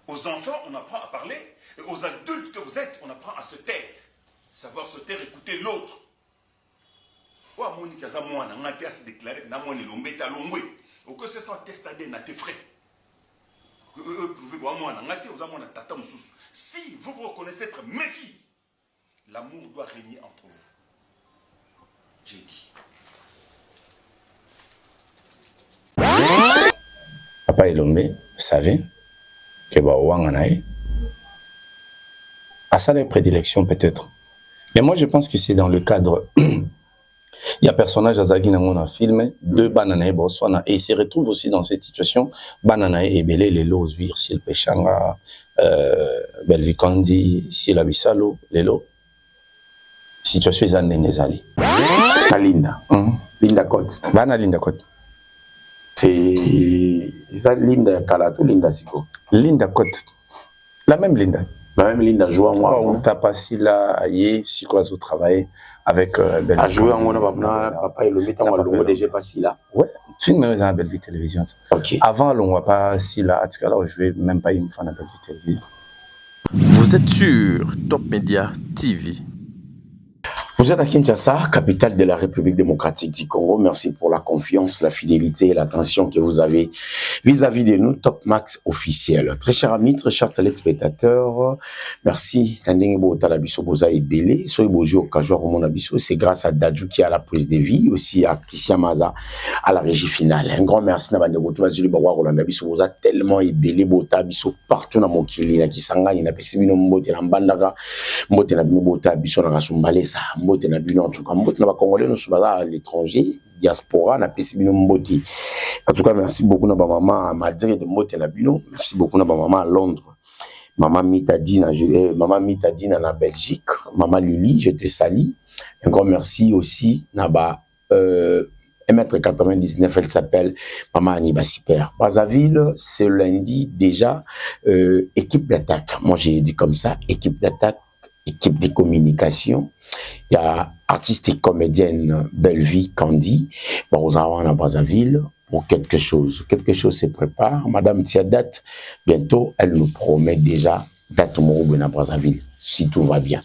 Aux enfants, on apprend à parler. Et aux adultes que vous êtes, on apprend à se taire. Savoir se taire, écouter l'autre. Ou à mon ikaza moi, on a été à se déclarer que mon elombe est à l'ombre. Ou que c'est un test à na tes frais. Si vous vous reconnaissez être mes filles, l'amour doit régner entre vous. J'ai dit. Papa Elombe savait que Wanganaï a ça des prédilections peut-être. Mais moi je pense que c'est dans le cadre. Il y a un personnage Azagi dans un film, deux Bananae Botswana, et il se retrouve aussi dans cette situation. Bananae et Belé, les lots, Sil Pechanga, Belvikandi, Sila Bissalo, les lots. Situation est en Nézali. Linda. Linda Côte. Bana Linda Côte. C'est ça Linda Kalato, Linda Siko. Linda Côte. La même Linda. La même Linda joue en moi. On t'a passé là, si quoi vous travaillez avec Belvikandi. A joué en moi, papa, il le met en longue déjà pas si là. Ouais, film dans la Belle Vie Télévision. Ok. Avant, on ne voit pas si là, à ce cas-là, je vais même pas une fois dans la Belle Vie Télévision. Vous êtes sur Top Media TV. Vous êtes à Kinshasa, capitale de la République démocratique du Congo. Merci pour la confiance, la fidélité et l'attention que vous avez vis-à-vis de nous, Top Max officiel. Très chers amis, très chers téléspectateurs, merci. C'est grâce à Dadju qui a la prise de vie, aussi à Christian Maza à la régie finale. Un grand merci. Tellement ébélé, partout dans mon kili, na Kisanga, na Pesibino Mbote, na Mbandaka, Mbote na Bota, Biso na Rasumbalesa, Mbote na Bino, en tout cas, Mbote na Congolais, nous sommes à l'étranger, diaspora, na Pesibino Mbote. En tout cas, merci beaucoup na maman à Madrid de Mbote na Bino, merci beaucoup na maman à Londres, maman Mitadine na Belgique, maman Lily, je te salue. Un grand merci aussi na 1m99, elle s'appelle Maman Aniba Super. Brazzaville, c'est lundi déjà, équipe d'attaque. Moi, j'ai dit comme ça, équipe d'attaque, équipe de communication. Il y a artiste et comédienne Bellevie Candy, à Brazzaville, pour quelque chose. Quelque chose se prépare. Madame Tiadat, bientôt, elle nous promet déjà date à Brazzaville, si tout va bien.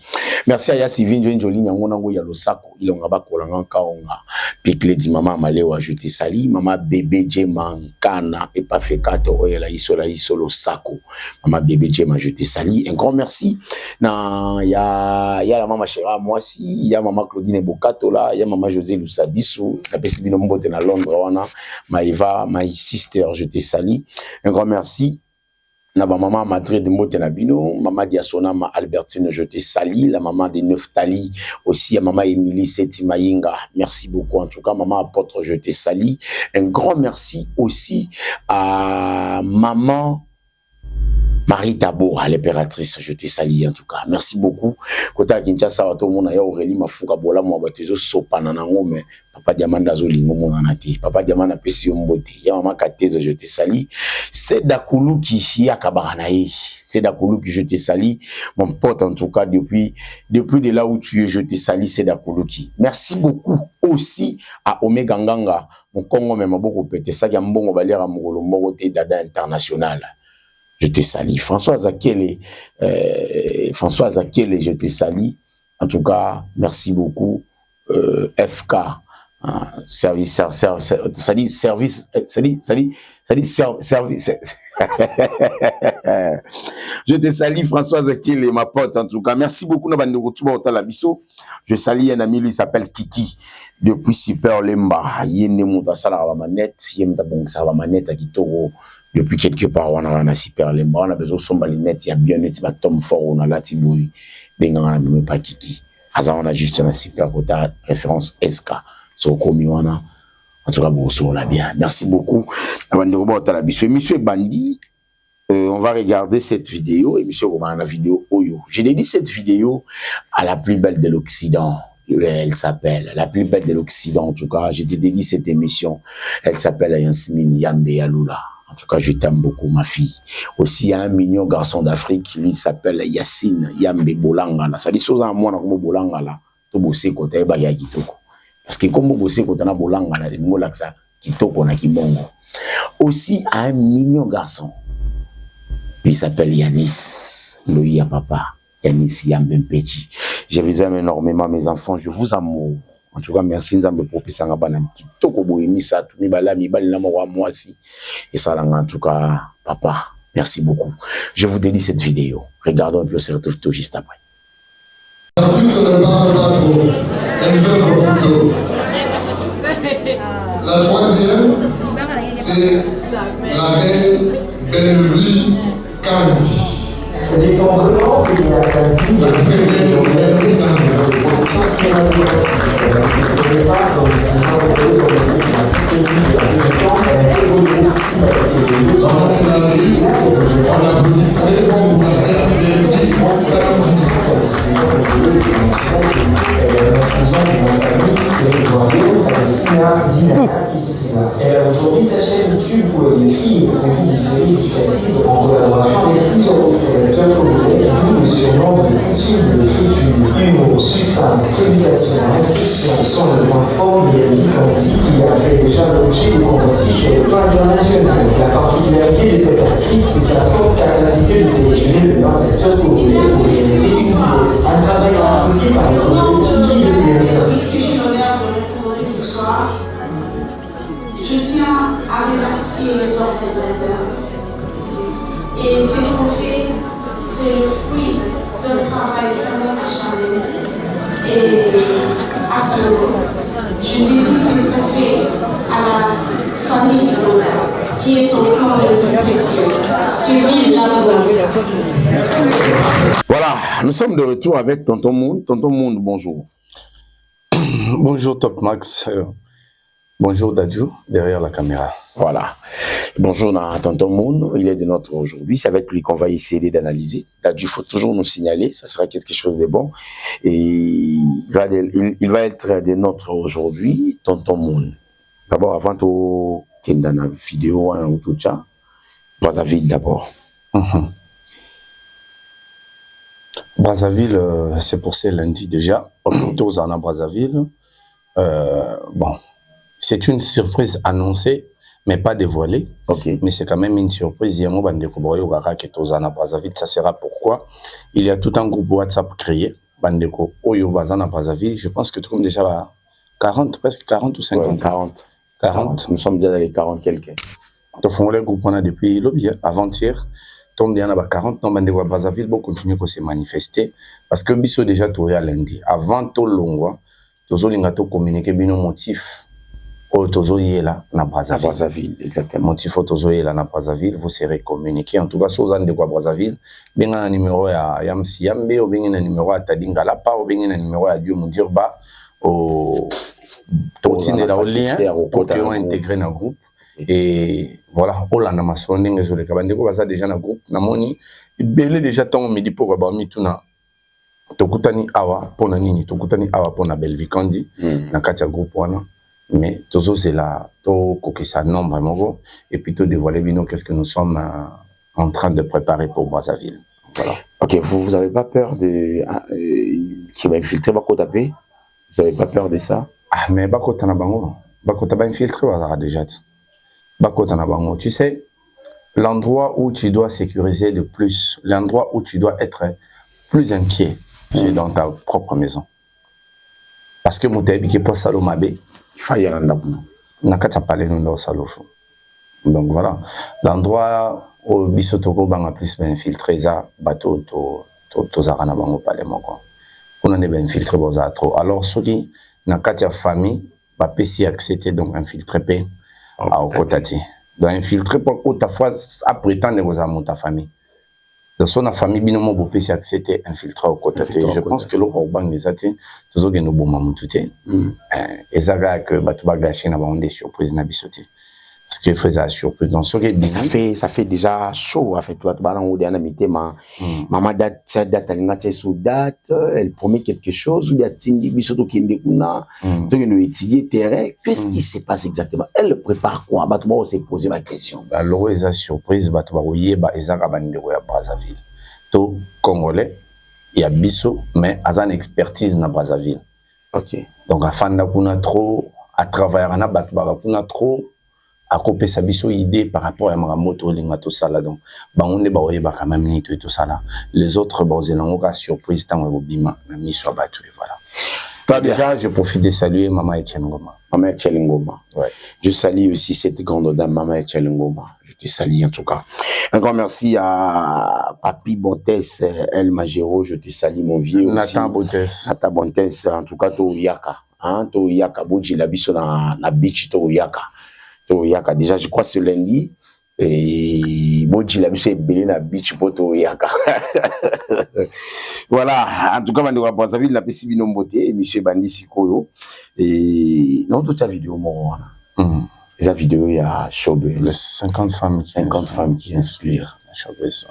Merci à Yassivine Joli Nyangonango Yalosako, Ilongaba Kolanga Kaonga, Pikle di Mama Maleo ajouté Sali, Mama Bébé Djeman Kana, et pas fait kato Oyela Isolo Sako, Mama Bébé Djem ajouté Sali. Un grand merci. Ya la Mama Chéra, moi si, ya Mama Claudine Bokato là, ya Mama José Lussadissou, la Pesibino Mbote na Londres, wana, Maïva, my sister, je te sali. Un grand merci. La maman Madrid de Motenabino, maman Diasona, ma Albertine, je te salue, la maman de Neftali, aussi à maman Émilie Setimaïnga, merci beaucoup en tout cas, maman Apôtre, je te salue. Un grand merci aussi à maman Marie Tabora, l'impératrice, je te salue en tout cas. Merci beaucoup. Kota Kinshasa, tout le monde a Aurélie Mafuka Bola, moi, batezo sopananango, mais Papa Diamanda Zolingo, mon anati. Papa Diamanda Pessi Mbote. Ya maman Kateze, je te salue. C'est Dakoulouki, ya Kabaranaï. C'est Dakoulouki, je te salue. Mon pote, en tout cas, depuis de là où tu es, je te salue, c'est Dakoulouki. Merci beaucoup aussi à Omega Nganga, mon Congo, même à beaucoup pété. Ça, y'a mbongo balera mongolo, morote dada international. Je te salue. Françoise Akele, je te salue. En tout cas, merci beaucoup. FK, service. Je te salue, Françoise Akele, ma pote. En tout cas, merci beaucoup. Je salue un ami, lui, il s'appelle Kiki. Depuis Super Lemba. Depuis quelque part, on a super les on a besoin de son balinette, il y a bien net, il Tom Fort, on a la Tiboui, Benga, même pas Kiki. On a juste un super côté référence SK. So, comme on a, en tout cas, on l'a bien. Merci beaucoup. Monsieur Bandi, on va regarder cette vidéo, et monsieur Roman, la vidéo Oyo. Je l'ai dit, cette vidéo à la plus belle de l'Occident. Elle s'appelle la plus belle de l'Occident, en tout cas. J'ai dédié cette émission. Elle s'appelle Yasmine Yambe Yaloula. En tout cas, je t'aime beaucoup, ma fille. Aussi, il y a un mignon garçon d'Afrique, lui, s'appelle Yassine Yambe Bolanga. Ça dit chose à moi, comme Bolanga, là. Tu bosses côté Baya Kitoko. Parce que comme vous bossez côté Bolanga, là, les mots là, Kitoko, na Kimongo. Aussi, un mignon garçon. Lui s'appelle Yanis. Loïa papa. Yanis Yambempechi. Je vous aime énormément, mes enfants. Je vous amour. En tout cas, merci Nzambe pour pisanga bana kitoko boyemi sa tu mibala mibali na mo moi aussi. Et ça là en tout cas, papa, merci beaucoup. Je vous dédie cette vidéo. Regardons un peu, on se retrouve tout juste après. La troisième, c'est la belle vie Candy. Des embryons et des acadies, la production cinématographique. Je ne pas dans le cinéma dans la distribution de la elle a évolué aussi avec les on a voulu très fort pour la belle vie aujourd'hui, sa chaîne YouTube où elle écrit et produit des séries éducatives en collaboration avec plusieurs autres réalisateurs congolais, d'où le surnom de coutume de l'écriture, humour, suspense, prédication, instruction sont le point fort de Yannick Candy qui a fait déjà l'objet de convoitises sur le plan international. La particularité de cette actrice, c'est sa forte capacité de sélectionner le meilleur acteur congolais pour réaliser une pièce. Un travail réalisé par l'équipe Kiki de TSA. J'ai l'honneur de représenter ce soir. Je tiens à remercier les organisateurs. Et ces trophées, c'est le fruit d'un travail vraiment acharné. Et à ce moment, je dédie ces trophées à la famille Lola, qui est son clan le plus précieux. Que vive la Voilà, nous sommes de retour avec Tonton Monde. Tonton Monde, bonjour. Bonjour Top Max. Bonjour Dadju, derrière la caméra. Voilà. Bonjour à Tonton Monde, il est de notre aujourd'hui. C'est avec lui qu'on va essayer d'analyser. Dadju, il faut toujours nous signaler, ça sera quelque chose de bon. Et il va être de notre aujourd'hui, Tonton Monde. D'abord, avant tout, qu'il y ait une vidéo ou tout ça, Brazzaville d'abord. Brazzaville, c'est pour ce lundi déjà. Tous en Brazzaville. Bon, c'est une surprise annoncée, mais pas dévoilée. Okay. Mais c'est quand même une surprise. Il y a un Brazzaville. Ça sera pourquoi il y a tout un groupe WhatsApp créé. Bandeko Oyo Bazana Brazzaville. Je pense que tout comme déjà 40, presque 40 ou 50. Ouais, 40. Nous sommes déjà dans les 40 quelques. Donc, on a le groupe depuis avant-hier. Tom Diana 40 ans, Bandeko Brazzaville, bon continuer à se manifester. Parce que biso déjà tout à lundi. Avant tout long, tozo lingato communiquer bino motif. Tozo yela na Brazzaville. Exactement. Motif tozo yela na Brazzaville, vous serez communiqué. En tout cas, sur de Brazzaville, bien un numéro à Yamsiambe, ou bien un numéro à Tadingalapa, ou bien un numéro à Dieu Mundirba, au Totine la lien pour qu'ils ont intégré dans le groupe. Et voilà, Hollande m'a sonné, mais je l'ai déjà dans le groupe. Namoni, il belé déjà tant midi pour avoir mis tout na. Tokutani awa pour nini, Tokutani awa pour na Belvikandi, na katia groupe wana. Mais toujours c'est là, tout kokisa nombre vraiment et puis tout dévoiler bino qu'est-ce que nous sommes en train de préparer pour Brazzaville. Voilà. Ok, vous avez pas peur de qui va infiltrer Bako Tapé? Vous avez pas peur de ça? Ah mais Bako Tanabango, Bako Taba infiltré déjà. Bako Tanabango, tu sais, l'endroit où tu dois sécuriser le plus, l'endroit où tu dois être plus inquiet, c'est dans ta propre maison. Parce que Moutabi qui passe à l'Omabe, il faut y aller dans Salofo. Donc voilà, l'endroit où Bissotoko Banga plus infiltré, ça, bateau, to Zarana Bango Palemo. On en est bien infiltré, trop. Alors, ceux qui n'ont pas famille, va péci accepter donc infiltré à Okotati. Donc infiltré pour autrefois, après tant de vos amours, ta famille. De son famille, binomo bopé si accepté infiltré au côté. Je pense que l'eau au banc des athées, toujours que nous boum mamouté. Et ça va que Batouba gâché n'a pas des surprises n'a bisoté. Parce qu'il faisait la surprise dans ce qui ça fait déjà chaud en fait. Tu vas en haut d'un amitié, maman date sous date, elle promet quelque chose ou bien Tindi bisoto qui est kuna, donc nous étudier terrain. Qu'est-ce qui se passe exactement? Elle prépare quoi? Batouba on s'est posé ma question. Alors ils a surprise Batouba ouye ba ezaka bandeko ya Brazzaville. To Congolais, il y a biso mais à une expertise na Brazzaville. Ok. Donc afin d'apprendre trop à travailler na Batouba apprendre trop akopé sa biso idée par rapport à Maramoto Lingato Sala. Donc, on est quand même ni tout ça là. Les autres, ils ont surprise tant au bima, la mise sur battu, voilà. Déjà, je profite de saluer Maman Etienne Ngoma. Maman Etienne Ngoma. Ouais. Je salue aussi cette grande dame, Maman Etienne Ngoma. Je te salue en tout cas. Un grand merci à Papi Bontes, El Magero. Je te salue, mon vieux. Nathan Bontes. Nathan Bontes, en tout cas, to Yaka. Hein, to Yaka, Boji, la biso na beach, to Yaka. To Yaka. Déjà, je crois ce lundi. Et Boji, la biso est belé na beach, pour to Yaka. Voilà, en tout cas, on va passer la PCB Nomboté, monsieur Bandi Sikoyo. Et non, toute la vidéo, moi, la vidéo, il y a Showbiz. Les 50 femmes qui inspirent. Showbiz.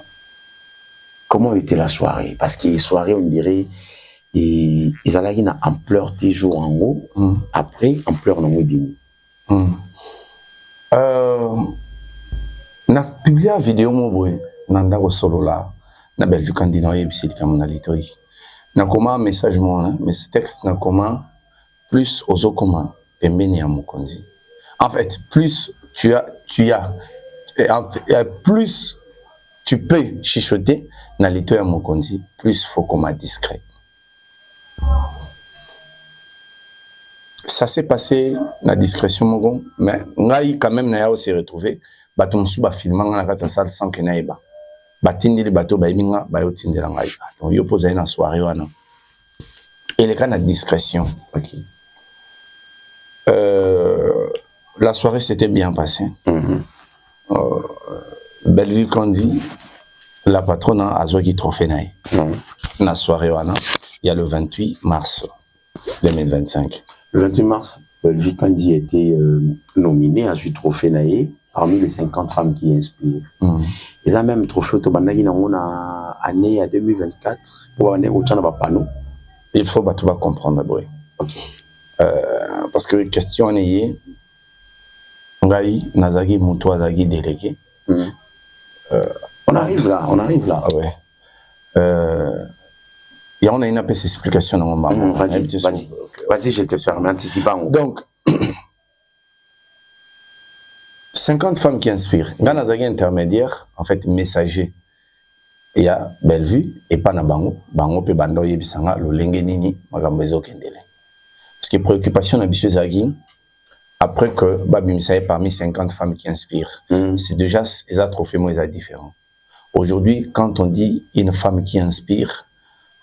Comment était la soirée? Parce que la soirée, on dirait, ils allaient en pleurs tes jours en haut, après, en pleurs dans le bini. Na publié la vidéo, moi, nanda au solo là. Na Bellevue candidat et puis comme on a litoi na comment message moi mais ce texte na comment plus ozo comment pembeni ya mokonzi en fait plus tu as plus tu peux chuchoter na litoi ya mokonzi plus faut comment discret. Ça s'est passé na discrétion mogon mais ngai quand même na ya aussi retrouvé baton sous ba filmant na kata salle sans que naïba batindi les bateaux baïminga bayotindela ngai donc yo posa na soirée wana et les cas na discrétion. OK. La soirée s'était bien passée. Bellevue Kandi la patronne a joué trophée naï na soirée wana il y a le 28 mars 2025. Le 28 mars Bellevue Kandi a été nominé à ce trophée naï parmi les 50 femmes qui inspirent. Ils ont même trophée au Tobandagi dans l'année 2024 pour l'année où tu n'as pas panneau. Il faut tout comprendre d'abord. Okay. Parce que question est Ngai Nazagi Moutou Azagi délégué. On arrive là. Ouais. Et on a une petite explication dans mon moment. Vas-y, je te permets anticipant. Donc 50 femmes qui inspirent. Dans les intermédiaires, en fait, messager. Il y a Bellevue et pas na bango. Bango pe bando yebisanga lo lenge nini magambezo kendele. Parce que préoccupation na biso zagi après que babimisa parmi 50 femmes qui inspirent. C'est déjà les trophées moi différents. Aujourd'hui, quand on dit une femme qui inspire,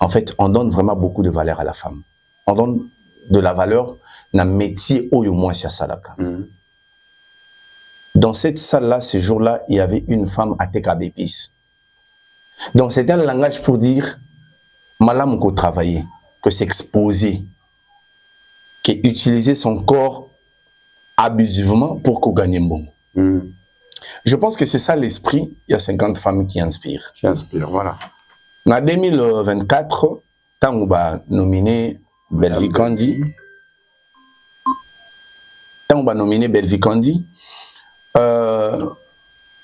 en fait, on donne vraiment beaucoup de valeur à la femme. On donne de la valeur na métier oyo moins sia salaka. Dans cette salle-là, ces jours-là, il y avait une femme à Tekabépis. Donc, c'était un langage pour dire, malam ko travailler, que s'exposer, que utiliser son corps abusivement pour qu'on gagne bon. Je pense que c'est ça l'esprit. Il y a 50 femmes qui inspirent. Qui inspirent, voilà. En 2024, tant on va nominer Bellevue Kandi,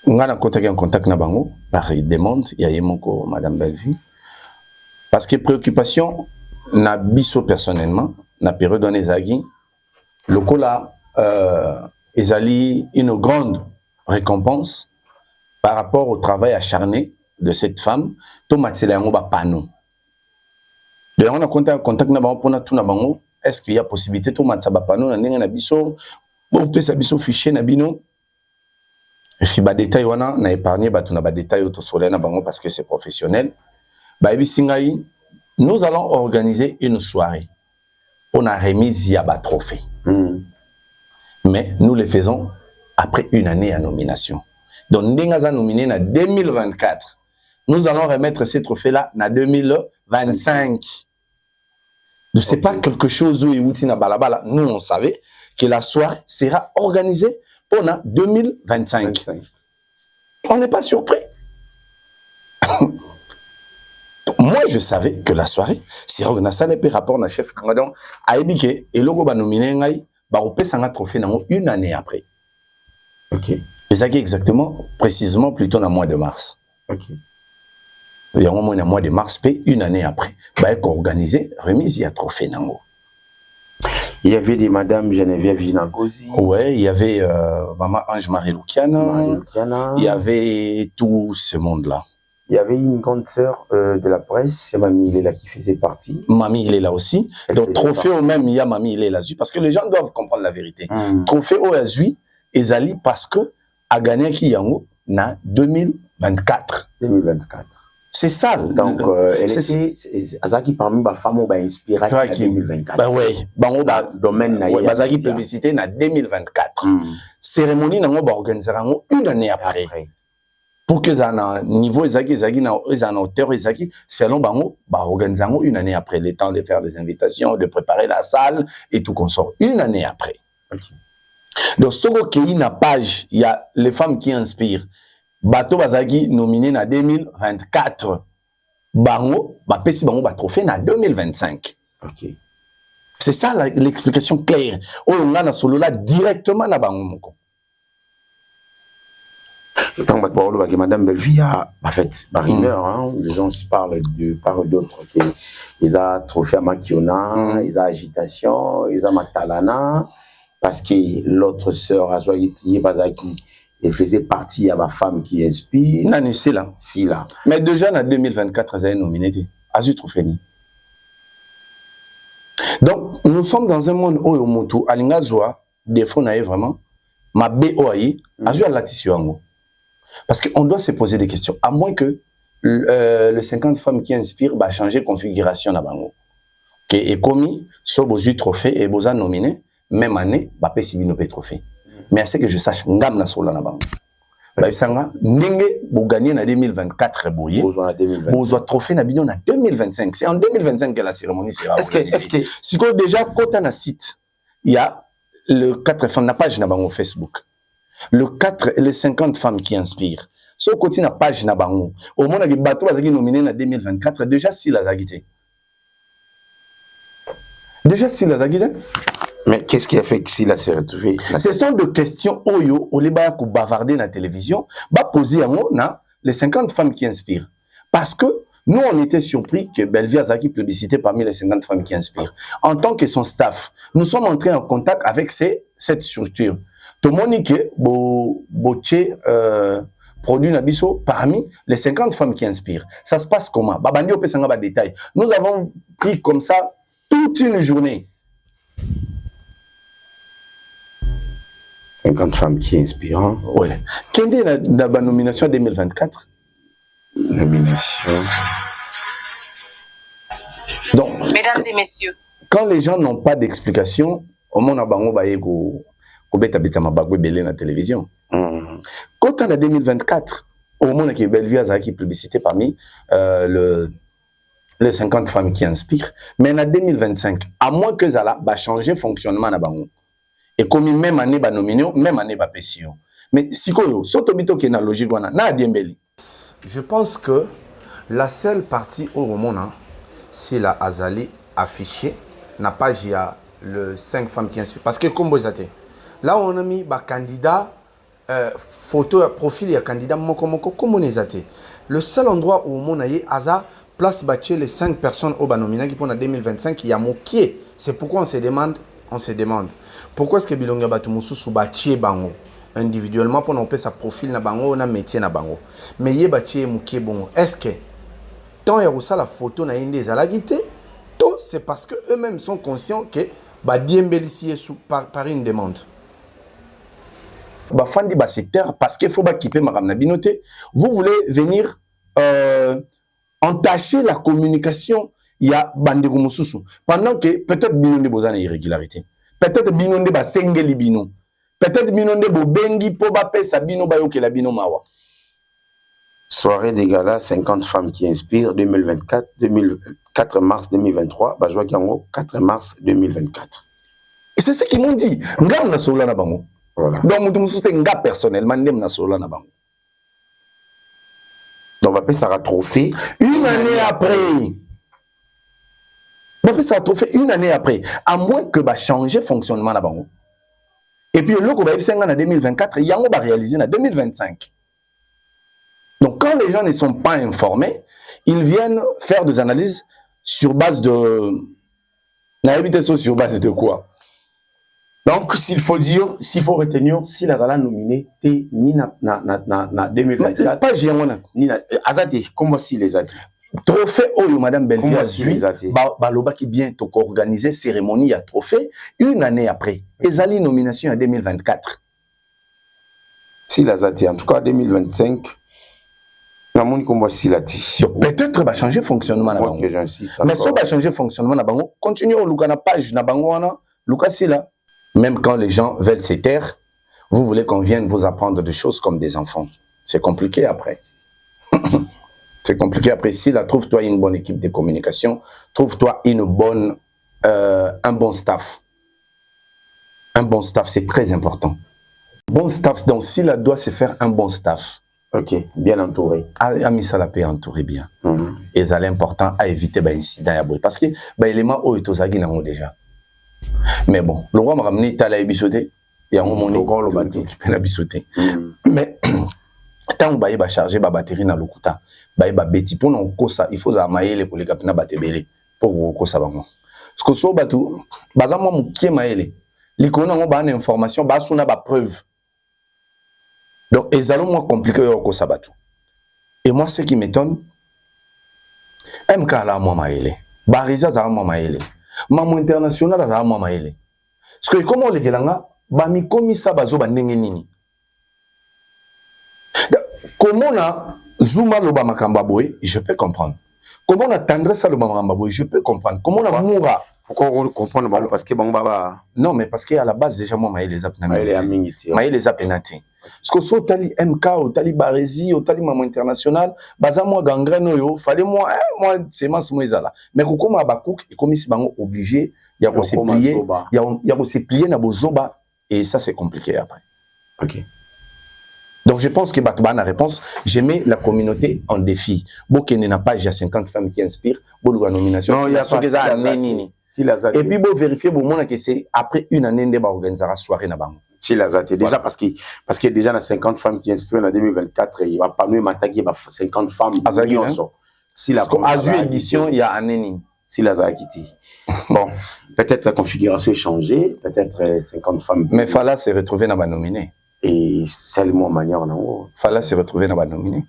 on a en contact na bango par demande il y a yemoko madame Bellevue parce que préoccupation na biso personnellement na période on ezagi lokola ezali une grande récompense par rapport au travail acharné de cette femme to matela yango ba panneau de on a contact na bango pona tout na bango est-ce qu'il y a possibilité to matsa ba panneau na ndenge na biso bon pesa biso fichier na bino. Et puis, bah, détail, on a épargné, bah, tout n'a détail autour sur bango parce que c'est professionnel. Bah, nous allons organiser une soirée. On a remis Yaba trophée. Mais nous le faisons après une année à nomination. Donc, Ndengaza nominé en 2024. Nous allons remettre ces trophées-là en 2025. Donc, c'est pas quelque chose où il y a balabala. Nous, on savait que la soirée sera organisée on a 2025. On n'est pas surpris. Moi, je savais que la soirée, si on a ça, les rapports na chef Kangadon, a ébiqué, et le groupe nominé ngai, bah, on peut s'en trophée une année après. OK. Et ça qui exactement, précisément, plutôt dans le mois de mars. OK. Il y a au moins un mois de mars, une année après. Bah, organisé, remise, il y a trophée nango. Il y avait des Madame Geneviève Ginagosi. Ouais, il y avait Maman Ange-Marie Lukiana. Il y avait tout ce monde-là. Il y avait une grande sœur de la presse, c'est Mamie Ilela qui faisait partie. Mamie il est là aussi. Donc trophée au même il y a Mamie il est là parce que les gens doivent comprendre la vérité. Trophée au Azui Ezali parce que a gagné qui yango na 2024. 2024. C'est ça. Donc elle était Azaki parmi les femmes qui inspiré en 2024. Bah ouais, bango ba domaine na ouais, Azaki publicité na 2024. Cérémonie nango ba organiser une année après. Pour que ça na niveau Ezaki na hauteur Ezaki selon bango ba organiser une année après le temps de faire des invitations, de préparer la salle et tout consort une année après. Okay. Donc soko qui na page il y a les femmes qui inspirent bato bazaki nominé na 2024 bango ba pesi bango ba trophée na 2025. OK. C'est ça l'explication claire. On a solo là directement na bango moko. Tant que Madame Belleville a fait rumeur, hein, les gens se parlent de part d'autres. Ils ont trophée à Makiona, ils ont agitation, ils ont Matalana, parce que l'autre sœur, elle faisait partie à ma femme qui inspire. Non, c'est là. Si là. Mais déjà en 2024, elle est nominée. Azu trophée. Donc, nous sommes dans un monde où Omotu, Alingazwa, des fois, vraiment, ma BOI, Azu a l'atissuango. Parce qu'on doit se poser des questions. À moins que les 50 femmes qui inspirent va changer de configuration. Et commis, soit besoin trophée et besoin nominé, même année, va payer si bien trophée. Mais à ce que je sache, ngam na sola na bango. Bah bisanga, ndenge vous gagnez en 2024 boye. Besoin trophée na bino en 2025. C'est en 2025 que la cérémonie sera. Est-ce que si qu'on déjà quand on a site, il y a le 4 femmes na page na bango Facebook. Les 50 femmes qui inspirent. Si on continue la page na bango, au moins les bateaux qui nominé en 2024, déjà si la zagité. Déjà si la zagité. Mais qu'est-ce qui a fait que si la s'est retrouvée? Ce sont des questions oyo, au lieu de bavarder dans la télévision, va poser à moi les 50 femmes qui inspirent. Parce que nous, on était surpris que Belleville a zaki publicité parmi les 50 femmes qui inspirent. En tant que son staff, nous sommes entrés en contact avec cette structure. Tout le monde que produit Nabiso parmi les 50 femmes qui inspirent. Ça se passe comment? Babandi opesanga ba détail. Nous avons pris comme ça toute une journée. 50 femmes qui inspirent. Oui. Quelle est la nomination 2024? Nomination. Donc, mesdames et messieurs, quand les gens n'ont pas d'explication, au monde a bango ba yego beta mabagwe belé na télévision. Quand on a 2024, au moment que Belleville a qui publicité parmi les 50 femmes qui inspirent, mais en 2025, à moins que ça va changer fonctionnement na bango. Et comme même année ba nominé, même année ba pession. Mais si koyo, sotobito qui na logique wana na diembeli. Je pense que la seule partie au monde, c'est la Azali affichée, n'a pas j'ai le 5 femmes qui inspirent. Parce que comme vous avez là, on a mis bah, candidat, photo, profil, il y a candidat, comme on est. Le seul endroit où on a eu Aza, place bâtir les 5 personnes au banomina qui pour en 2025, il y a moqué. C'est pourquoi on se demande, pourquoi est-ce que Bilonga Batumusu sous bâtir bango individuellement pour nous faire sa profil na bango, on a métier na bango. Mais il y a bâtir moqué bon. Est-ce que tant il y a la photo na inde zalagité, tout c'est parce que eux-mêmes sont conscients que bah diembelici par une demande. Bafandi ba secteur parce qu'il faut pas quitter madame Nabinote. Vous voulez venir entacher la communication. Il y a bandego mususu pendant que peut-être binonde bozana irrégularité. Peut-être binonde ba sengeli bino. Peut-être binonde bo bengi po ba pesa bino ba yoke la bino mawa. Soirée des galas 50 femmes qui inspirent 2024 4 mars 2023 ba joa kiango 4 mars 2024. Et c'est ce qu'ils m'ont dit. Ngam na sola na bango. Voilà. Donc mutu mususu nga personnellement ndem na sola na bango. Donc va ça trophée une année après. Ça a trophée une année après, à moins que bah changer fonctionnement là-bas. Et puis le logo va être en 2024, il y a va réaliser en 2025. Donc quand les gens ne sont pas informés, ils viennent faire des analyses sur base de sur base de quoi? Donc, s'il faut retenir, si la Zala nominé, t'es ni na 2024. Pas Giamona. Ni na Azadi, comment si les Azadi? Trophée Oyo, Madame Belleville a si les Azadi? Baloba qui bien organisé cérémonie à trophée une année après. Ezali nomination en 2024. Si les Azadi, en tout cas 2025. Peut-être va changer fonctionnement. Mais si on va changer fonctionnement, continuez au Luka na page na bango Luka si là. Même quand les gens veulent se taire, vous voulez qu'on vienne vous apprendre des choses comme des enfants. C'est compliqué après. C'est compliqué après. Si là, trouve-toi une bonne équipe de communication, trouve-toi un bon staff. Un bon staff, c'est très important. Bon staff, donc si là doit se faire un bon staff. Ok, bien entouré. Ami Salapé entouré bien. Et c'est important à éviter l'incident. Parce que l'élément où il est déjà. Mais bon, le roi m'a ramené à la bisoté. Il y a un moment qui peut la bisoter. Mais tant que va charger la batterie dans le couta, pour nous, il faut amailler les collègues pour battre pour que ça va. Parce que si on bat tout, moi, qui est maillé, les connaissants ont une information, on a une preuve. Donc, ils allons moins compliquer que ça va tout. Et moi, ce qui m'étonne, MK là, moi, maillé, Bariza, ça moi, maillé. Maman international à moi maïle. Parce que comment les gelanga, bami komi sa bazo bandenge nini. Comment na Zuma loba makamba boy, je peux comprendre. Comment na tendresse loba makamba boy, je peux comprendre. Comment na moura. Pourquoi on comprend parce que baba. Non mais parce qu'à la base déjà moi maïle les apena. Maïle les apenati. Parce que so tali MK ou tali Barezi ou tali maman international, baza moi gangrène yo, fallait moi c'est mas moizala. Mais comment abakouk et comme si bango obligé, il y a se plier, il y a se plier na bozoba et ça c'est compliqué après. OK. Donc je pense que Batouba a réponse, je mets la communauté en défi. Bokene n'a pas, il y a 50 femmes qui inspirent, la nomination. Non, il y a pas si la et puis vous vérifiez que c'est après une année de organisera soirée na bango. Si la zate déjà parce que déjà na 50 femmes qui inspirent en 2024 il va pas nous m'attaquer 50 femmes si la Azu édition il y a année si la zate bon peut-être la configuration est changée peut-être 50 femmes mais Fala s'est retrouvé dans la nominée et seulement manière non Fala s'est retrouvé dans la nominée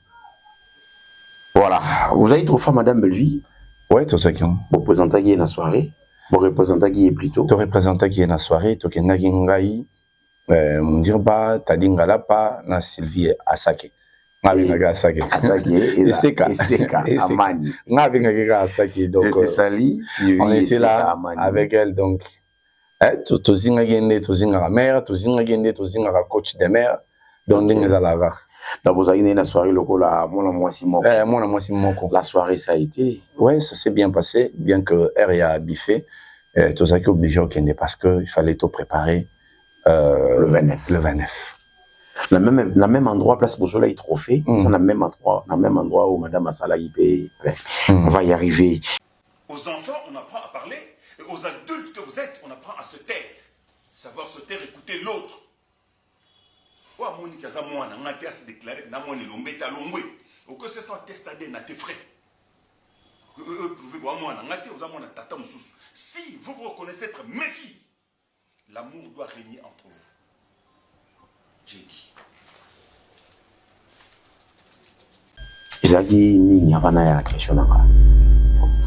voilà vous avez trop fait Madame Belleville ouais tout ça qui ont représentant qui est dans la soirée bon représentant qui est plutôt to représentant qui est dans la soirée to kenaki ngai Mundirba Tadingala pa na Sylvie Asake ngabenga Asake Eseka Amani ngabenga Asake donc je te salue on était là avec elle donc to zinga gende to zinga mère to zinga gende to zinga coach de mère donc ndingezalaga donc vous avez une soirée lokola mona mwasi moko la soirée ça a été ouais ça s'est bien passé bien que R a biffé to zaki obligé au kende parce que il fallait tout préparer le 29. Le même endroit, place pour soleil trophée, c'est le même endroit où Madame Assala y on va y arriver. Aux enfants, on apprend à parler, et aux adultes que vous êtes, on apprend à se taire. Savoir se taire, écouter l'autre. Ou à Monica Zamoua, on a se déclarer que Namon est l'ombé, t'as l'ombé. Ou que c'est un test ADN à tes frais. Si vous vous reconnaissez être mes filles, l'amour doit régner entre vous. J'ai dit.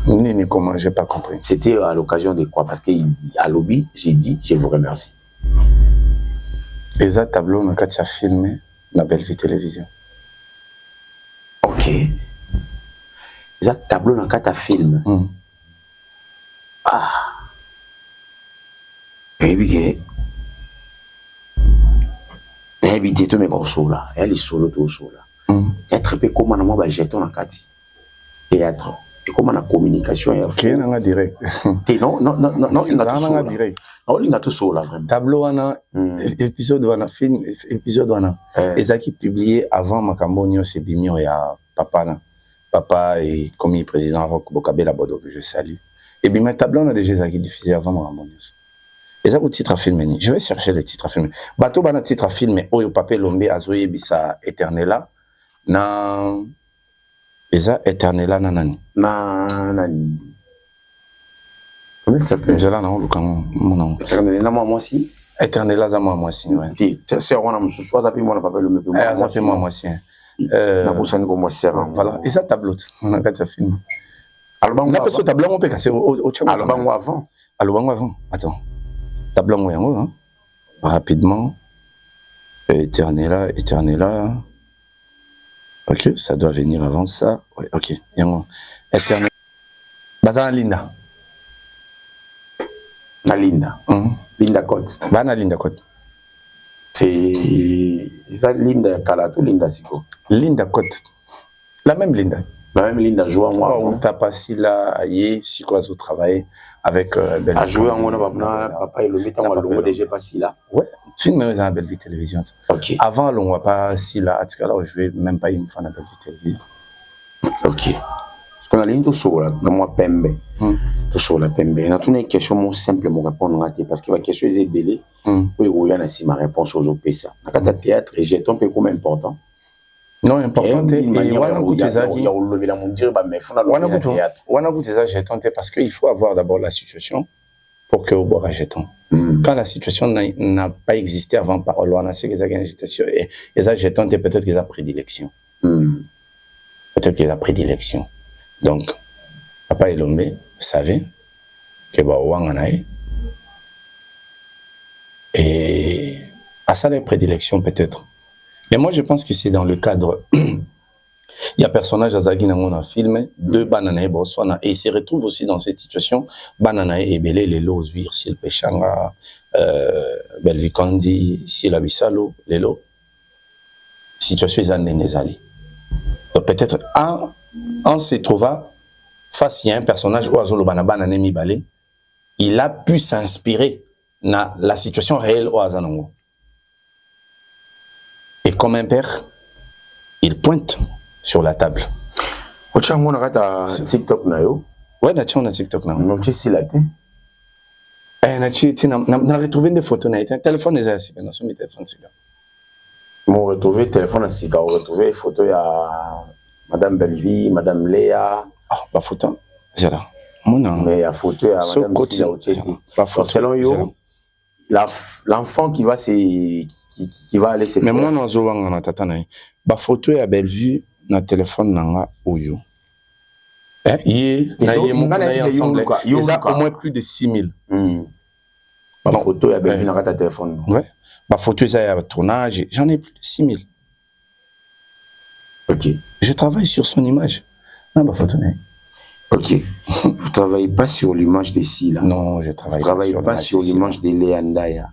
Nini, comment? J'ai pas compris. C'était à l'occasion de quoi? Parce qu'à lobby, j'ai dit, je vous remercie. Et ça, tableau, on a filmé la Belleville Télévision. Ok. Et ça, tableau, on a filmé. Ah. Et puis, tu es mes là. Elle est solo, tout solo. Être peu comme on a jeté dans le théâtre. Et comme on a communication. Ok, on a direct. Non, il a direct. Non, il a tout solo, vraiment. Tableau, on a épisode, on a film, épisode, on a. Et ça qui publié avant Macambonio, c'est Bimio et à Papa. Papa et comme président Roch Bokabela Bodo, que je salue. Et bien, tableau, on a déjà diffusé avant Macambonio. Et ça, le titre à filmer. Je vais chercher le titre à filmer. Bateau, il y a un titre à filmer. Oyo Papé Lombe, Azoye Bisa Eternela. Na. Et ça, Eternela, nanani. Nanani. Comment il s'appelle? J'ai là, non, le canon. Eternela, moi aussi. Éternel aza moi si ouais. C'est on a monsieur soit appelé moi papa Elombe moi ça moi si na bosani ko moi sert voilà et ça tableau on a quatre film alors na peso tableau on peut casser au chama alors avant attends tableau yango hein rapidement Éternel ok ça doit venir avant ça ouais ok yango Éternel bazana linda Linda Côte. Bana Linda Côte. C'est ça Linda Kalato Linda Siko. Linda Côte. La même Linda. La même Linda joue en moi. On t'a passé là aïe Siko a travaillé avec a joué en moi papa et le mettant en longo déjà passé là. Ouais, film dans la Belle Vie Télévision. OK. Avant on voit pas si là à ce cas là on jouait même pas une fois dans la Belle Vie Télévision. OK. Parce qu'on a ligne sur là dans moi pembe. Sur la pembe. On a une question mon simple mon répondre parce que la question est belée. Oui, il y a si ma réponse aux autres ça. Dans théâtre, j'ai un peu comme important. Non, important et on a goûté ça qui on lever la mon dire bah mais on a goûté ça j'ai tenté parce qu'il faut avoir d'abord la situation pour que au boire jeton. Quand la situation n'a pas existé avant par on a c'est que ça et ça j'ai tenté peut-être qu'ils a prédilection. Peut-être qu'ils a prédilection. Donc papa Elombe savait que Wanganaï et à ça les prédilections peut-être. Mais moi je pense que c'est dans le cadre il y a personnage Azagi dans un film de Bananae Botswana et il se retrouve aussi dans cette situation Bananae et Belé Lelo Zuir Sil Pechanga Belvikandi Sila Bisalo Lelo situation Zanenezali. Donc peut-être en se trouva face il y a un personnage Oazolo Banabana Nemi Balé, il a pu s'inspirer dans la situation réelle Oazanongo. Et comme un père, il pointe sur la table. Ochango na kata TikTok na yo. Ouais, na TikTok na. Non tu sais là tu. Na retrouvé des photos na été téléphone des assis na son téléphone c'est là. Mon retrouvé téléphone à Sika, on retrouvé photo ya Madame Belvie, Madame Léa. Ah, la photo, c'est là. Mais la photo à Madame Sila Oteti. Selon yo, l'enfant qui va aller se faire. Mais moi, non, je vois tata na. La photo ya Bellevue na téléphone nanga oyo. Il ensemble. Il a au moins plus de 6000. La photo ya Bellevue na ta téléphone. Ouais. Ma photo est à tournage, j'en ai plus de 6000. Ok. Je travaille sur son image. Non, ma photo n'est. Ok. Vous travaillez pas sur l'image de Sila. Non, je travaille pas sur l'image de Léa Ndaya.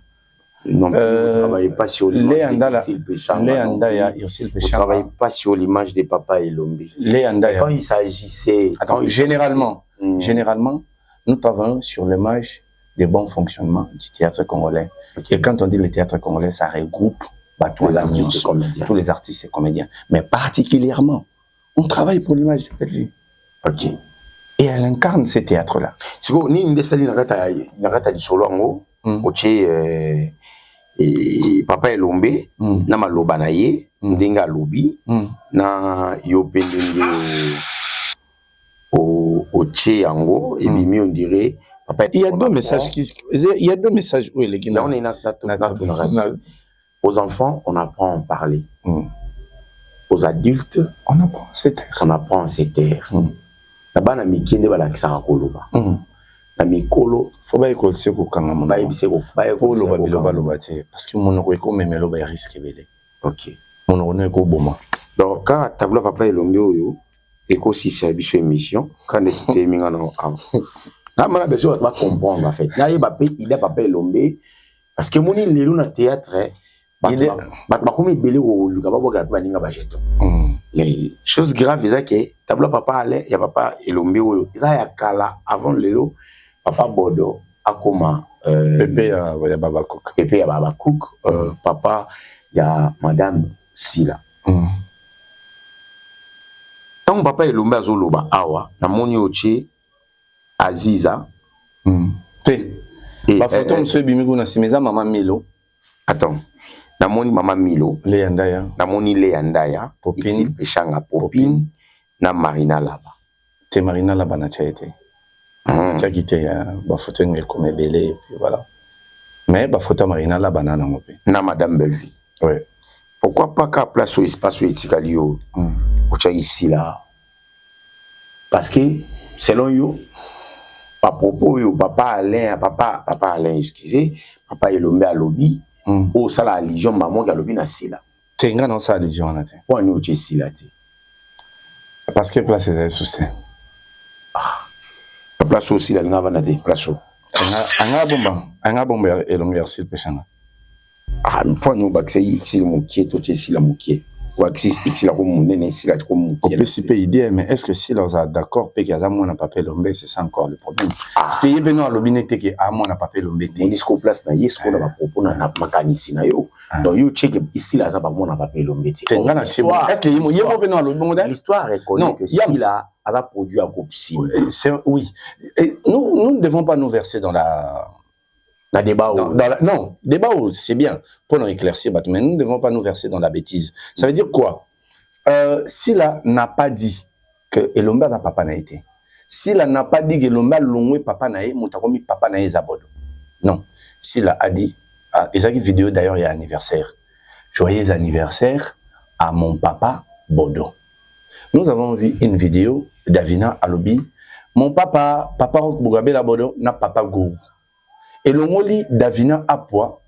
Non, vous ne travaillez pas sur l'image de Irsil Pechanga. Léa Ndaya, Irsil Pechanga. Vous ne travaillez pas sur l'image de Papa Elombe. Léa Ndaya. Quand il s'agissait. Généralement, nous travaillons sur l'image des bons fonctionnements du théâtre congolais. Okay. Et quand on dit le théâtre congolais, ça regroupe tous les artistes et comédiens. Mais particulièrement, on travaille pour l'image de Bellevue. Ok. Et elle incarne ce théâtre-là. Si vous avez dit solo en haut, Papa Elombe, na maloba na ye, ndenga lobi, na yopendenge au tché yango, et bimi on dirait. Il y a deux messages où les Là, on est aux enfants, on apprend à en parler. Aux adultes, on apprend à se taire. Là-bas, na mikinde bala kisanga koloba. Na mikolo, faut pas école c'est ko kanga mon. Ba ibise ko ba école loba te parce que mon ko ko memelo ba risque belé. OK. Mon ko ko boma. Donc quand tableau Papa Elombe oyo eko si service émission quand était minga na avant. Là, on a besoin de comprendre en fait. Là, il a Papa Elombe parce que mon il est dans théâtre. Il est comme il belé au Lucaba Boga baninga bajeto. Mais chose grave c'est que tableau Papa allait, il y a Papa Elombe oyo. Ça ya kala avant lelo Papa Bodo akoma Pepe ya Baba Cook. Pepe ya Baba Cook, papa ya Madame Sila. Tant Papa Elombe azoloba awa na moni oche Aziza. Ma photo monsieur Bimigo na simeza maman Milo. Attends. Na moni maman Milo. Léa Ndaya. Na moni Léa Ndaya. Popine. Pechanga Popine. Na Marina Laba. Te Marina Laba na chaité. Tu as quitté ma photo comme belé et puis voilà. Mais bah photo marina la banane en paix. Na Madame Belleville. Ouais. Pourquoi pas qu'à place au espace où etikali au ici là? Parce que selon yo, par propos yo, papa Alain, excusez, papa Elombe à lobby, au ça la allusion maman qui lobby na si là. C'est une grande allusion en athée. Pourquoi nous tu si là? Parce que place c'est souci. La place aussi la ngava na de place. Anga bomba Elombe arsil pechanga. Ah, pour nous baxer ici mon qui to ici la mon qui. Ou axis ici la comme mon nene ici la comme mon. On peut s'y idée, mais est-ce que si là on d'accord que Gaza moi n'a pas Elombe, c'est ça encore le problème. Parce que yebeno à lobby que à moi n'a pas Elombe. On est sur place na yesko na propos na makanisi na yo. Donc you check ici là ça pas moi n'a pas Elombe. C'est ngana est-ce que yebeno à lobby l'histoire reconnaît que si là a produit un copie. Oui. Et nous ne devons pas nous verser dans la débat non, débat c'est bien pour nous éclaircir, mais nous ne devons pas nous verser dans la bêtise. Ça veut dire quoi? Si là n'a pas dit que Elombe a papa n'a été, si là n'a pas dit que Elombe a longé papa n'a été, montakomi papa n'a été zabodo. Non. Si là a dit, et vidéo d'ailleurs il y a anniversaire. Joyeux anniversaire à mon papa Bodo. Nous avons vu une vidéo d'Avina Alobi. Mon papa Rock Bougabé la Bodo, n'a papa Gou. Et le moli d'Avina Apua,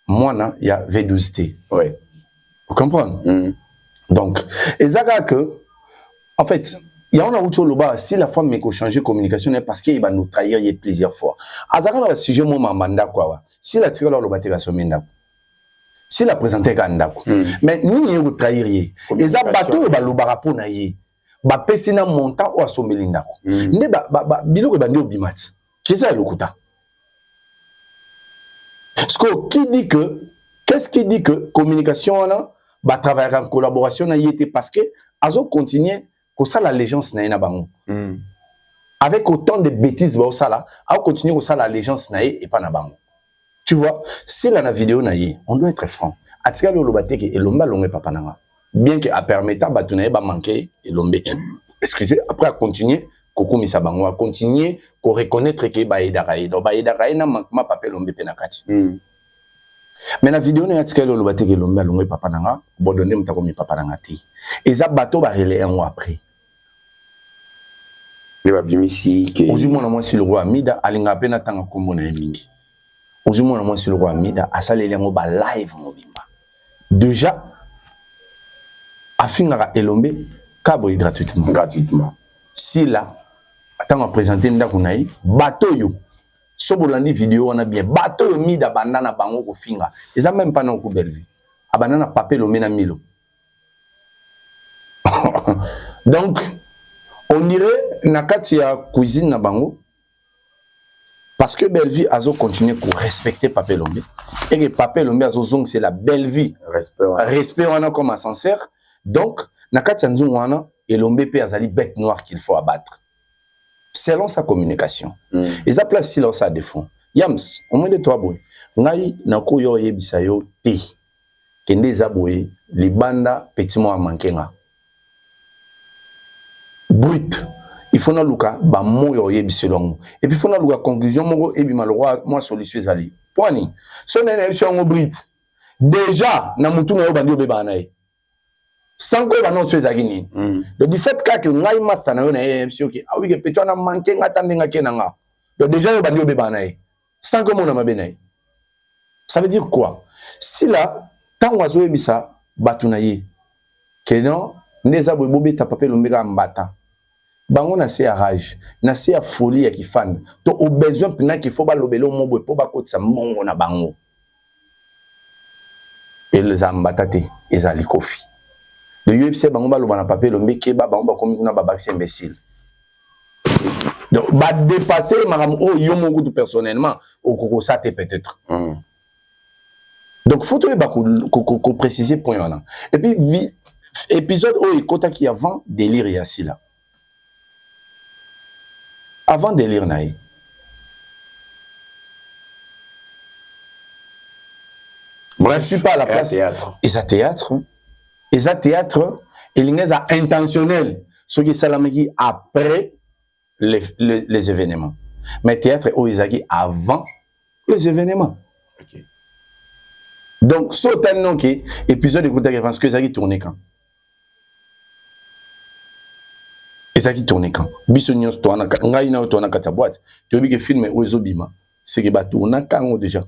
moi, il y a V12T. Ouais. Vous comprenez? Donc, et ça que, en fait, il y a un autre là si la femme m'a changé de communication, parce qu'il va nous trahir plusieurs fois. À ce sujet, moi, manda quoi. Si la tire là, le bâtiment sur Menda. Si la présenté Gandako. Mais nous, il va trahir. Et ça, bateau, le barapo na yé. Ba pesina montant ou asomé l'indako. Ne bilo que bandi obimat. Qu'est-ce que c'est le kuta? Qu'est-ce qui dit que communication là, bah travailler en collaboration na yété parce que azo continuer comme ça l'allégeance na bango. Avec autant de bêtises bah ça là, a continuer comme ça l'allégeance na et pas na bango. Tu vois, si la vidéo na yé, on doit être franc. Atika lo lobate ke Elombe longé papa nanga. Bien que a permettre ba tunaye ba manquer Elombe. Excusez, après à continuer Koko Misabango a continué qu'on reconnaître que Baïdaraï. Donc Baïdaraï n'a manquement pas Elombe penakati. Mais la vidéo n'a pas le bateau que Elombe a longé papa nanga, bodonné mtakomi papa nanga ti. Et ça bateau va relayer un mois après. Le babimisi que. Aujourd'hui moi si le roi Amida alinga pena tanga kombo na mingi. Aujourd'hui moi si le roi Amida asale lengo ba live mobimba. Déjà afinga Elombe kabo gratuitement. Si là attends à présenter ndako nayi bateau yo sobolandi vidéo on a bien bateau yo mida bandana bango ko finga eza même pas non ko Belleville abanana papel o mena milo. Donc on dirait na kati ya cuisine na bango parce que Belleville azo continuer pour respecter papel Lombe et que papel Lombe azo zong c'est la Belleville respect wana comme un sincère. Donc na kati ya nzungu wana Elombe pe azali bête noire qu'il faut abattre selon sa communication. Et ça place silence à défaut. Yams, au moins de toi boy. Ngai na ko yo yebisa yo te. Kende za boy li banda petit mo mankenga. Brut. Il faut na luka ba mo yo yebisa longo. Et puis il faut na luka conclusion mo e bi malroi moi solution zali. Poani. So na yebisa ngo brut. Déjà na mutu na yo bandi obeba nae. Sans que l'annonce soit agini. Donc du fait que ngai master na yo na MC OK. Ah oui que petit on a manqué ngata ndinga kenanga. Donc déjà yo bandi obeba nae. Sans que mon amabe nae. Ça veut dire quoi? Si là tant oiseau ebisa batu na ye. Que non neza bobobe ta papel omega mbata. Bango na se rage, na se folie ya kifanda. To au besoin pina qu'il faut ba lobelo mobo po ba kotsa mongo na bango. Et les ambatate ezali kofi. Le UFC bango lo bana papier lo mbeke ba bango ba komi kuna ba baxi imbécile. Donc ba dépasser maram o yo mongo tout personnellement au koko ça te peut-être. Donc faut tout ba ko préciser point là. Et puis épisode o ikota qui avant délire ici là. Avant délire naï. Bref, je suis pas à la place. Et ça théâtre. Et ça théâtre, il est intentionnel. Ce qui est après les événements. Mais théâtre est avant les événements. Ok. Donc, so tal non que épisode de Kouta Référence que ça qui tourne quand. Et ça qui tourne quand. Bisognos toi na ngai na toi na kata boîte. Tu dis que film Oezo Bima, c'est que ba tourna quand déjà.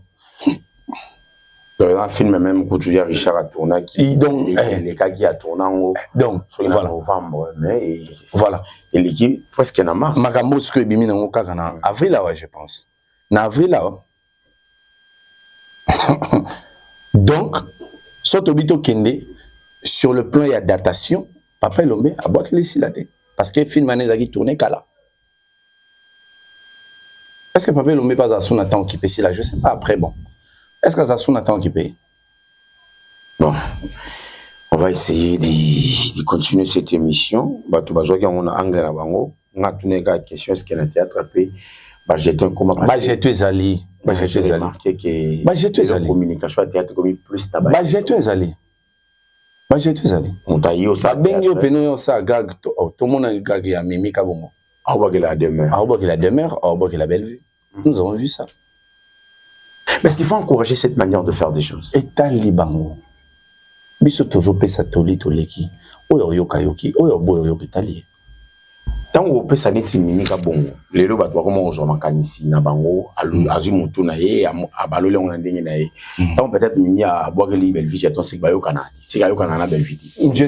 Dans un film même où tu dis Richard a tourné qui donc les cas qui a tourné en haut. Donc voilà. Novembre mais voilà. Et l'équipe presque en mars. Makambo ce que bimi na ngoka kana avril là je pense. Na avril là. Donc, Sotobito Kende, sur le plan, il y a datation. Papa Lombe, à boire qu'il est ici là. Parce que le film a tourné qu'à là. Est-ce que Papa Lombe pas à son attend occupé ici là? Je ne sais pas après, bon. Est-ce que ça son attend occupé? Bon, on va essayer de continuer cette émission. Bato bazoki on a anglais na bango. On a tourné la question est-ce qu'il y a un théâtre attrapé? J'étais comment j'étais zali. J'ai remarqué que la communication à théâtre comme plus tabac. J'étais zali. On t'a eu au ça. Ben yo peno ça gag tout le monde a gag ya Mimi Kabongo. Ah ouais que la demeure. Ah ouais que la demeure, ah ouais que la belle vue. Nous avons vu ça. Mais est-ce qu'il faut encourager cette manière de faire des choses? Et tali bango. Biso tozo pesa toli toleki. Oyo yoka yoki, oyo boyo yoki tali. Tant on peut ça neti Mimi Kabongo. Les lois doivent comment on makanisi na bango azu mutu na ye a balole on ndenge na ye. Tant peut-être Mimi a boire les belle vie j'attends c'est bayo kana. C'est bayo kana na belle vie. Je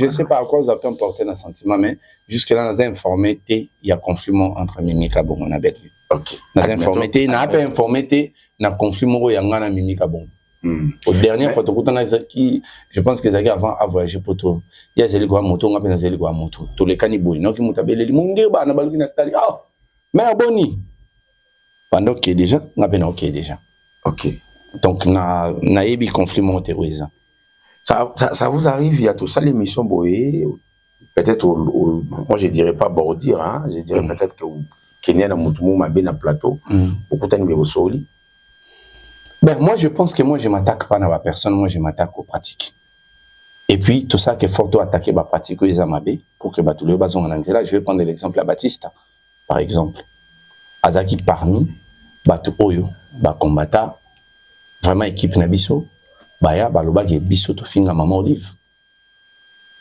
sais pas à quoi vous avez porté un sentiment mais jusque là dans informé il y a conflit entre Mimi Kabongo na belle vie. OK. Dans informé na pas informé na conflit mo ya ngana Mimi Kabongo. Au dernier photo qui je pense que Zaki avant a voyagé pour tout il y a zeli kwa moto on appelle zeli kwa moto tous les caniboy non qui mutabele monde ba na baluki na tali ah mais aboni pendant que déjà on appelle OK déjà OK donc na yebi conflit montéroisa ça vous arrive il y a tout ça l'émission boé peut-être moi je dirais pas bordir hein je dirais peut-être que Kenya na mutumu mabe na plateau okutani be bosoli. Ben, moi, je pense que moi, je m'attaque pas à la personne, moi, je m'attaque aux pratiques. Et puis, tout ça, que Forto attaquer la pratique aux Amabé, pour que tous les bazons en anglais, là, je vais prendre l'exemple à Baptiste, par exemple. Azaki parmi, Batu Oyo, combattant, vraiment équipe Nabiso, Baya, Baloba, qui est Biso, to finga Maman Olive.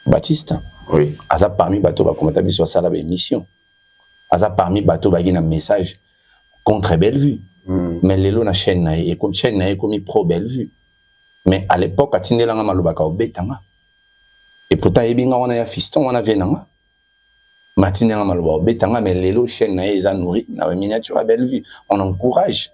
Baptiste. Oui. Azak parmi, Bato, combattant Biso, ça, la mission. Azak parmi, Bato, qui a un message contre Bellevue. Mais les lois na chaîne na et comme chaîne na comme pro Bellevue mais à l'époque à tindelanga malobaka obetanga et pourtant ebinga on a fiston on a venanga matinanga maloba obetanga mais les lois chaîne na eza nourri na miniature à Bellevue on encourage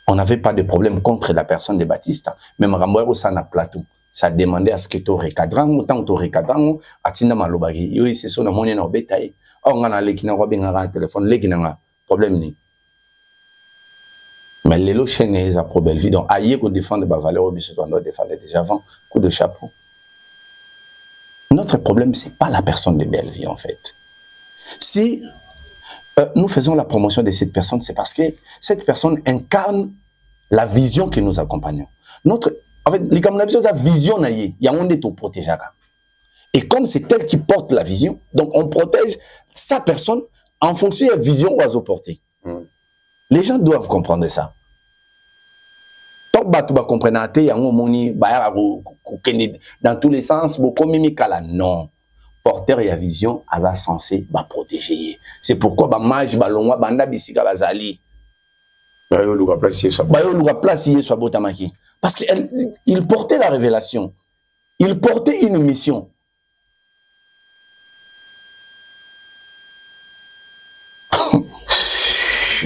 on n'avait pas de problème contre la personne de Baptiste mais marambo ça na plateau ça demandait à ce que tu recadran autant tu recadran atinda maloba yo c'est ça na moni na obetaye on a lekina ko benga téléphone lekina problème ni. Mais les lots chaînes ils a pro Bellevue donc ailleurs qu'on défendre les valeurs au bisou on doit défendre déjà avant coup de chapeau. Notre problème c'est pas la personne de Bellevue en fait. Si nous faisons la promotion de cette personne c'est parce que cette personne incarne la vision que nous accompagnons. Notre en fait les camarades la vision naïe il y a on est au protéger. Et comme c'est elle qui porte la vision donc on protège sa personne en fonction de la vision qu'on va porter. Les gens doivent comprendre ça. Tant que tu vas comprendre, il y a un moment dans tous les sens, beaucoup de non. Porteur et vision, elle est censée protéger. C'est pourquoi mage balongwa banda bisika bazali. Parce qu'il portait la révélation. Il portait une mission.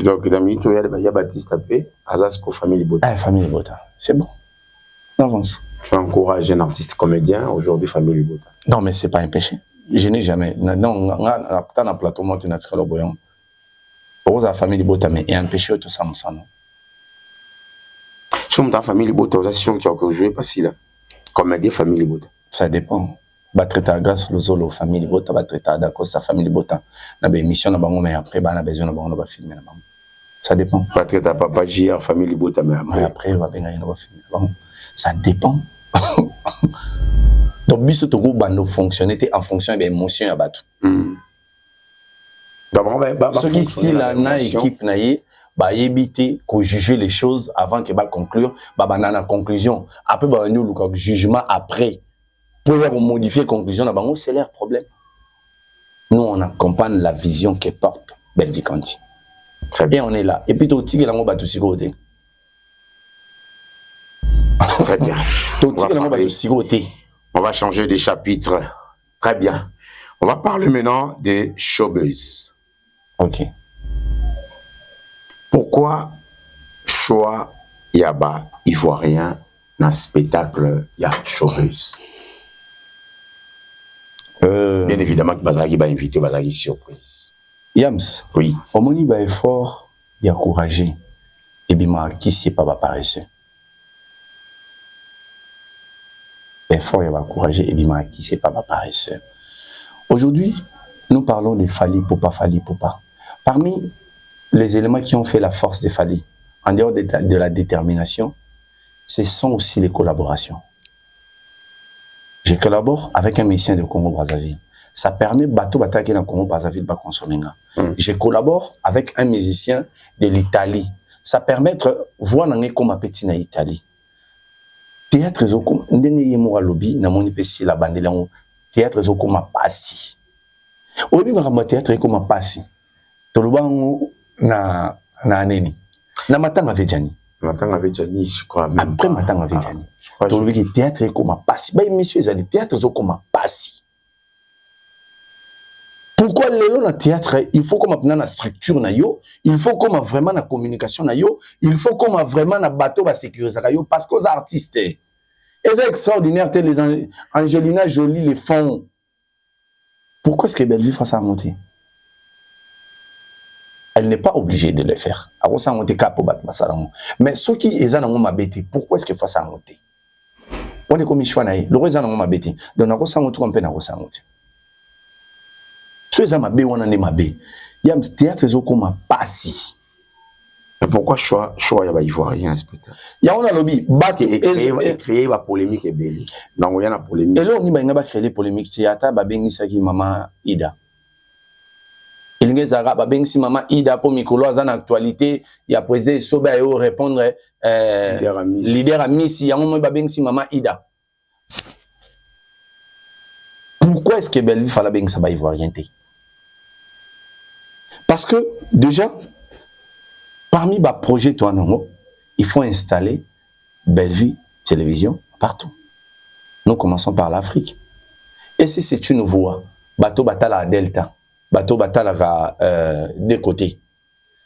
Donc, dans il y a Baptiste Apé, Azasco, Famille Bota. Ah, Famille Bota, c'est bon. On avance. Tu encourages un artiste comédien, aujourd'hui, Famille Bota. Non, mais c'est pas un péché. Je n'ai jamais. Non, on a un plateau, moi, tu n'as pas le boyon. Pour la Famille Bota, mais il y a un péché, tout ça, mon sang. Sur ta Famille Bota, vous êtes sûr qu'il y a joué, pas si là. Comédien, Famille Bota. Ça dépend. Battre à grâce le zolo famille Bota battre à d'accord sa famille Bota na be émission na bango mais après ba na besoin na bango na ba filmer na bango ça dépend battre ta papa JR famille Bota mais après va venir na ba filmer na bango ça dépend donc biso to go bando fonctionner en fonction de émotion ya bato d'abord ce qui si la na équipe na yé bah éviter qu'on juge les choses avant que bah conclure, bah banana conclusion. Après bah nous le jugement après pour modifier conclusion, bah c'est leur problème. Nous on accompagne la vision que porte Belleville Conti. Très bien. Et on est là. Et puis tout tigre là on va tout sigoter. Très bien. On va changer de chapitre. Très bien. On va parler maintenant des showbiz. Ok. Pourquoi choix Yaba ivoirien dans le spectacle y a showbiz? Bien évidemment que Bazagi va inviter Bazagi surprise. Yams. Oui. Au moment où il effort, il y a courageux. Et bien, qui s'y est pas paresseux. Effort, il y a courageux. Et bien, qui s'y est pas paresseux. Aujourd'hui, nous parlons de Fally Ipupa. Parmi les éléments qui ont fait la force de Fally, en dehors de la détermination, ce sont aussi les collaborations. Je collabore avec un musicien de Congo-Brazzaville. Ça permet bateau qui dans Congo-Brazzaville de consommer. Je collabore avec un musicien de l'Italie. Ça permet de voir comme un petit en Italie. Théâtre Zokum, ndenge mo lobby na moni pesi la bandela théâtre Zokum passi. Obi ngama théâtre comme passi. To lubango na neni. Na matanga vejani. Matanga vejani je crois même. Après matanga vejani. To lubi théâtre comme passi. Ba monsieur ezali théâtre Zokum passi. Pourquoi lelo na théâtre il faut comme na na structure na yo, il faut comme vraiment na communication na yo, il faut comme vraiment na bateau ba sécuriser yo parce que aux artistes c'est extraordinaire, les Angelina Jolie les font. Pourquoi est-ce que Belleville fasse à monter? Elle n'est pas obligée de le faire. Mais ceux qui sont en mabété, pourquoi est-ce que fasse à monter? On est comme choix naï. Le reste en mabété. Donc on a monté un peu dans ça monter. Ceux qui mabé on en est mabé. Il y a un théâtre comme passi. Pourquoi choix Yaba ivoirien un spectacle? Il y a un lobby parce que créer la polémique est belle. Donc il y a la polémique. Et là on y va créer les polémiques théâtre ba bengi saki maman Ida. Il y a ba bengi si maman Ida pour mikolo en actualité, il y a posé soba et répondre leader à Miss, il y a un ba bengi si maman Ida. Pourquoi est-ce que Belleville fallait bengi ça ba ivoirien? Parce que déjà parmi les projets, il faut installer Belleville Télévision partout. Nous commençons par l'Afrique. Et si c'est une voie, bateau batala Delta, bateau batala des côtés.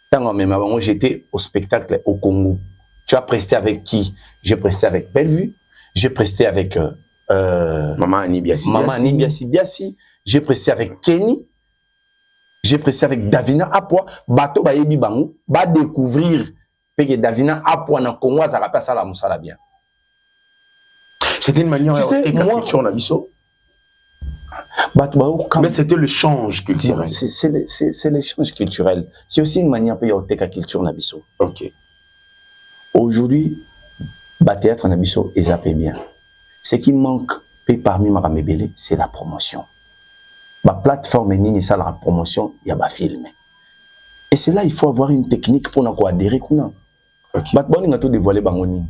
Tant que j'étais au spectacle au Congo, tu as presté avec qui? J'ai presté avec Bellevue, j'ai presté avec Maman Anibiasi Biasi, j'ai presté avec Kenny. J'ai pressé avec Davina Apua, bateau ba yebi bango, ba découvrir que Davina Apua na Congo ça rappelle ça la musala bien. C'était une manière de culture na biso. Mais c'était le change culturel. C'est l'échange culturel. C'est aussi une manière de faire culture na biso. OK. Aujourd'hui, ba théâtre na biso est zappé bien. Ce qui manque parmi Maramebele, c'est la promotion. Ma plateforme est ça la promotion, il y a ma film. Et c'est là il faut avoir une technique pour nous adhérer kuna. Ba bon nga to dévoiler bangoni.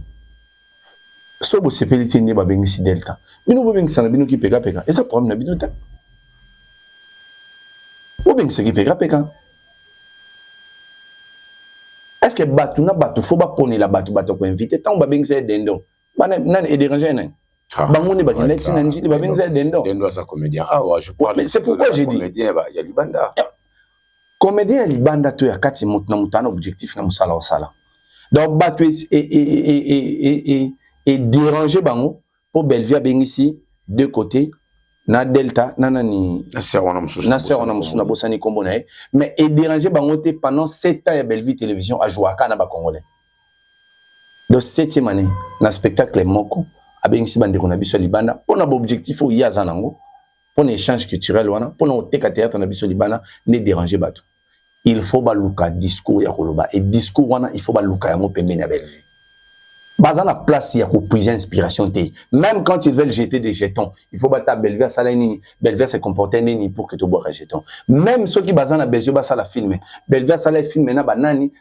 So bo sepelité ne ba bengi si Delta. Bino bo bengi sana bino ki pega. Et ça problème na bino ta. Bo bengi se ki pega. Est-ce que batu na batu faut ba pone la batu ko inviter tant ba bengi se dendo. Ba nan e déranger nan. Bangoni ba kinai si nanji ba bengi se dendo. Dendo sa comédien. Ah ouais, je parle. Mais c'est pourquoi j'ai dit comédien il y a libanda. Comédien libanda to ya kati mutna mutana objectif na musala osala. Donc batu et déranger bango pour Belleville bengi ici deux côtés na Delta nanani na serona musuna bosani kombo na mais et déranger bango te pendant 7 ans ya Belleville Télévision à jouer kana ba congolais. Donc 7e année na spectacle moko abengisi bande kona biso libanda pona ba objectif o yaza nango pona échange culturel wana pona oteka théâtre na biso libanda ne déranger bato. Il faut baluka discours ya koloba et discours wana il faut baluka yango pembeni ya Belleville. Dans la place, il y a pour puiser inspiration. Même quand ils veulent jeter des jetons, il faut battre Belver, ça Belver se comporter pour que tu bois un jeton. Même ceux qui basent dans la Belgique, ça la filmer. Belver, ça la filmer,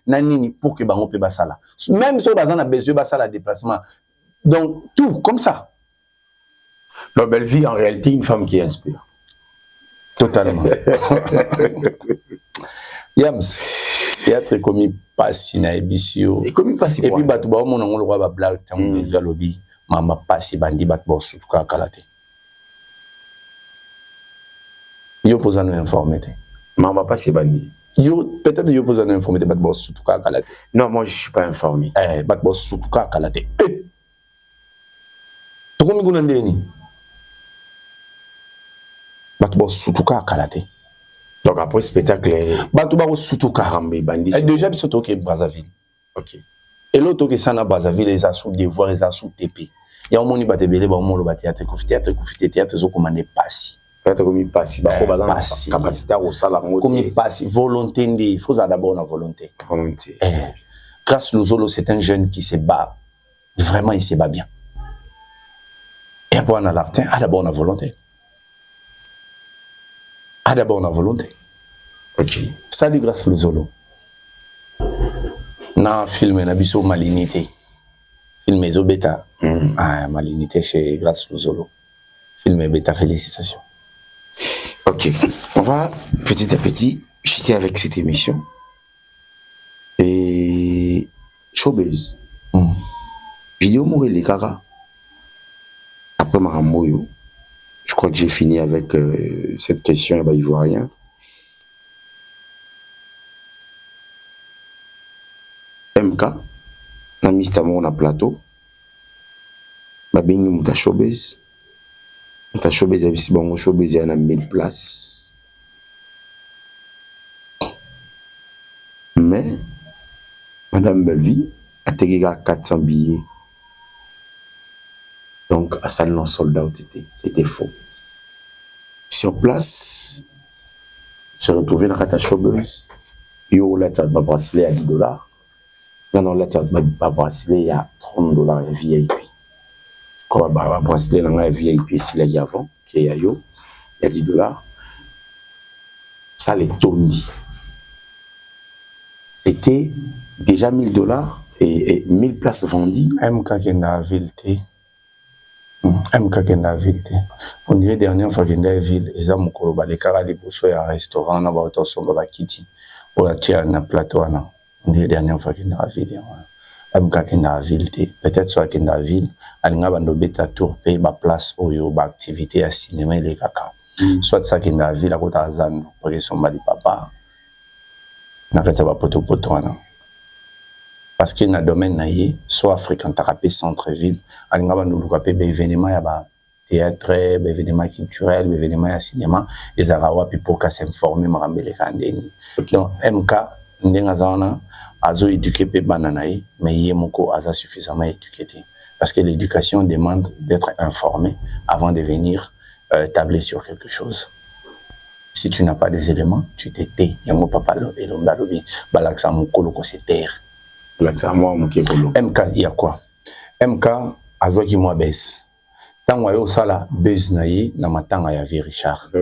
nani, pour que on peut ça là. Même ceux qui basent dans la Belgique, ça la déplacement. Donc, tout comme ça. La Belleville, en réalité, une femme qui inspire. Totalement. Yams, théâtre commis passi na ebisio. Et comme il passe, et puis batu ba mon ngolo ba blague tant Belver lobby, mama passi bandi bat bo sutuka kalate. Yo posa nous informer. Mama passi bandi. Yo peut-être yo posa nous informer bat bo sutuka kalate. Non, moi je suis pas informé. Bat bo sutuka kalate. To komi kuna ndeni. Bat bo sutuka kalate. Donc après spectacle, Batouba Sutuka Rambe Bandi. Déjà, ils sont au Brazzaville. Ok. Et l'autre qui est à Brazzaville, ils sont sous devoir, ils sont sous TP. Il y a un monde qui bat belé, un monde qui théâtre, théâtre, ils ont commandé passi. Théâtre comme il passe, passi. Capacité au salaire. Comme il passe, volonté, il faut d'abord la volonté. Volonté. Grâce Luzolo, c'est un jeune qui se bat. Vraiment, il se bat bien. Et après, on a l'artin, d'abord, on a volonté. D'abord, on a volonté. Ok. Salut grâce Luzolo. Na film na biso malinité. Film ezo bêta. Ah, malinité chez grâce Luzolo. Film bêta, félicitations. Ok. On va petit à petit chuter avec cette émission. Et showbiz. Vidéo mourir les caras. Après Maramoyo. Je crois que j'ai fini avec cette question, il voit rien. MK, na mistamo na plateau. Babini muta showbiz. Muta showbiz abisi bango showbiz ya na 1000 places. Mais Madame Belleville a tegé 400 billets. Donc, à ça, non soldat, c'était faux. Sur place, se retrouver dans la showbiz. Yo, là, tu vas bracelet à $10. Non, là, tu vas bracelet, il y a $30 VIP. Quand on va bracelet dans la VIP, ici, là, il y a avant, qui est à yo, il y a $10. Ça, les tondi. C'était déjà $1000 et 1000 places vendues. MK qui est dans la ville, MK qui est dans la ville. On dirait dernière fois qu'il est dans la ville, ils ont mon les caras de bourgeois à un restaurant, on a un son de Kitty, ou à tirer un plateau. On dirait dernière fois qu'il est dans la ville. MK qui est dans la ville, peut-être soit qu'il est dans la ville, on a un bêta tour, paye ma place pour une activité à cinéma et les caca. Soit ça qui est dans la ville, à côté de Zan, pour que son mari papa, n'a pas de poto. Parce qu'il y a un domaine soit fréquent à centre-ville, il y a des événements, théâtre, des événements culturels, des événements cinéma, les Arawa pour s'informer, donc MK, a éduqué Bananaï, mais il a suffisamment éduqué. Parce que l'éducation demande d'être informé avant de venir tabler sur quelque chose. Si tu n'as pas des éléments, tu te tais. Il y a mon papa et l'ombaloubi, balaksa mon colo c'est terre. MK, il y a quoi? MK, a joué qui moi baisse. Tant que ça la baisse naïe, na matanga ya Richard.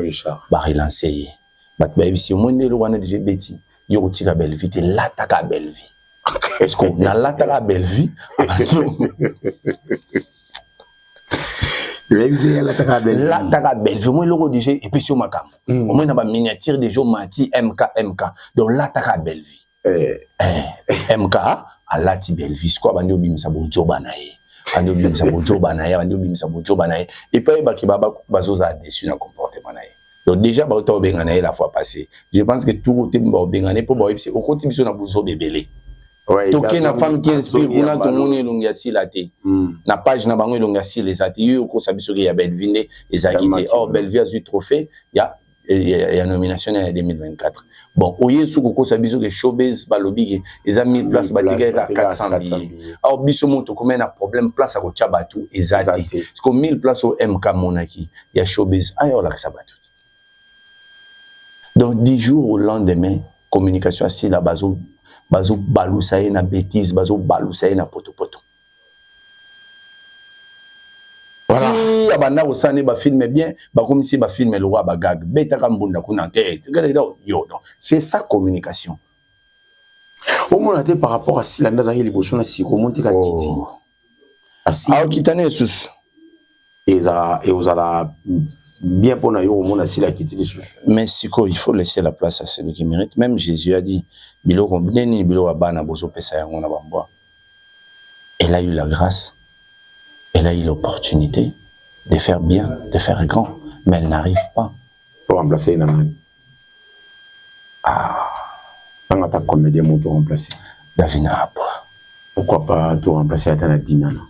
Bari lancé. Bat baby si au moins le wana de beti, yo tika belle vie, te lataka belle vie. Est-ce qu'on a lataka belle vie? Lataka belle vie, moi le DJ et puis sur ma cam. Au moins na ba miniature des gens mati MK. Donc lataka belle vie. MK a lati belle vie, quoi bandi obimisa bojoba na ye. Bandi obimisa bojoba na ye. Et puis baki baba bazoza déçu na comportement na ye. Donc déjà ba auto bengana la fois passée. Je pense que tout le monde bengana pour ba au côté biso na buzo bebele. Ouais, toké na femme qui inspire pour na to moni longia si la té. Na page na bango longia si les ati yo ko sabiso ke ya Belleville ezakité. Or Belleville a eu trophée, il y a nomination en 2024. Bon, oye sou koko sabiso ke showbiz balobi ils a 1000 places batika à 400 billets. Alors biso monto comme un problème place à ko tchabatu ezate. Parce que 1000 places au MK Monaki, il y a showbiz ayo la sabatu. Donc 10 jours au lendemain, communication assis la bazo balousaye na bêtise, bazo balousaye na poto. ti abanda osane ba filmer bien ba comme si ba filmer le roi ba gag beta kambunda kuna tête yo c'est ça communication au moins par rapport à si la ndazaki liboso na siko monte ka kiti asi kitane sous et osala bien pour yo au monde si la kiti sous mais siko il faut laisser la place à celui qui mérite. Même Jésus a dit biloko neni biloko bana bozo pesa yango na bamboa. Elle a eu la grâce, elle a eu l'opportunité de faire bien, de faire grand, mais elle n'arrive pas. Pour remplacer une amie. Quand tu as comédien, tu peux remplacer. Davina Abwa. Pourquoi pas tout remplacer à Tana Dinana?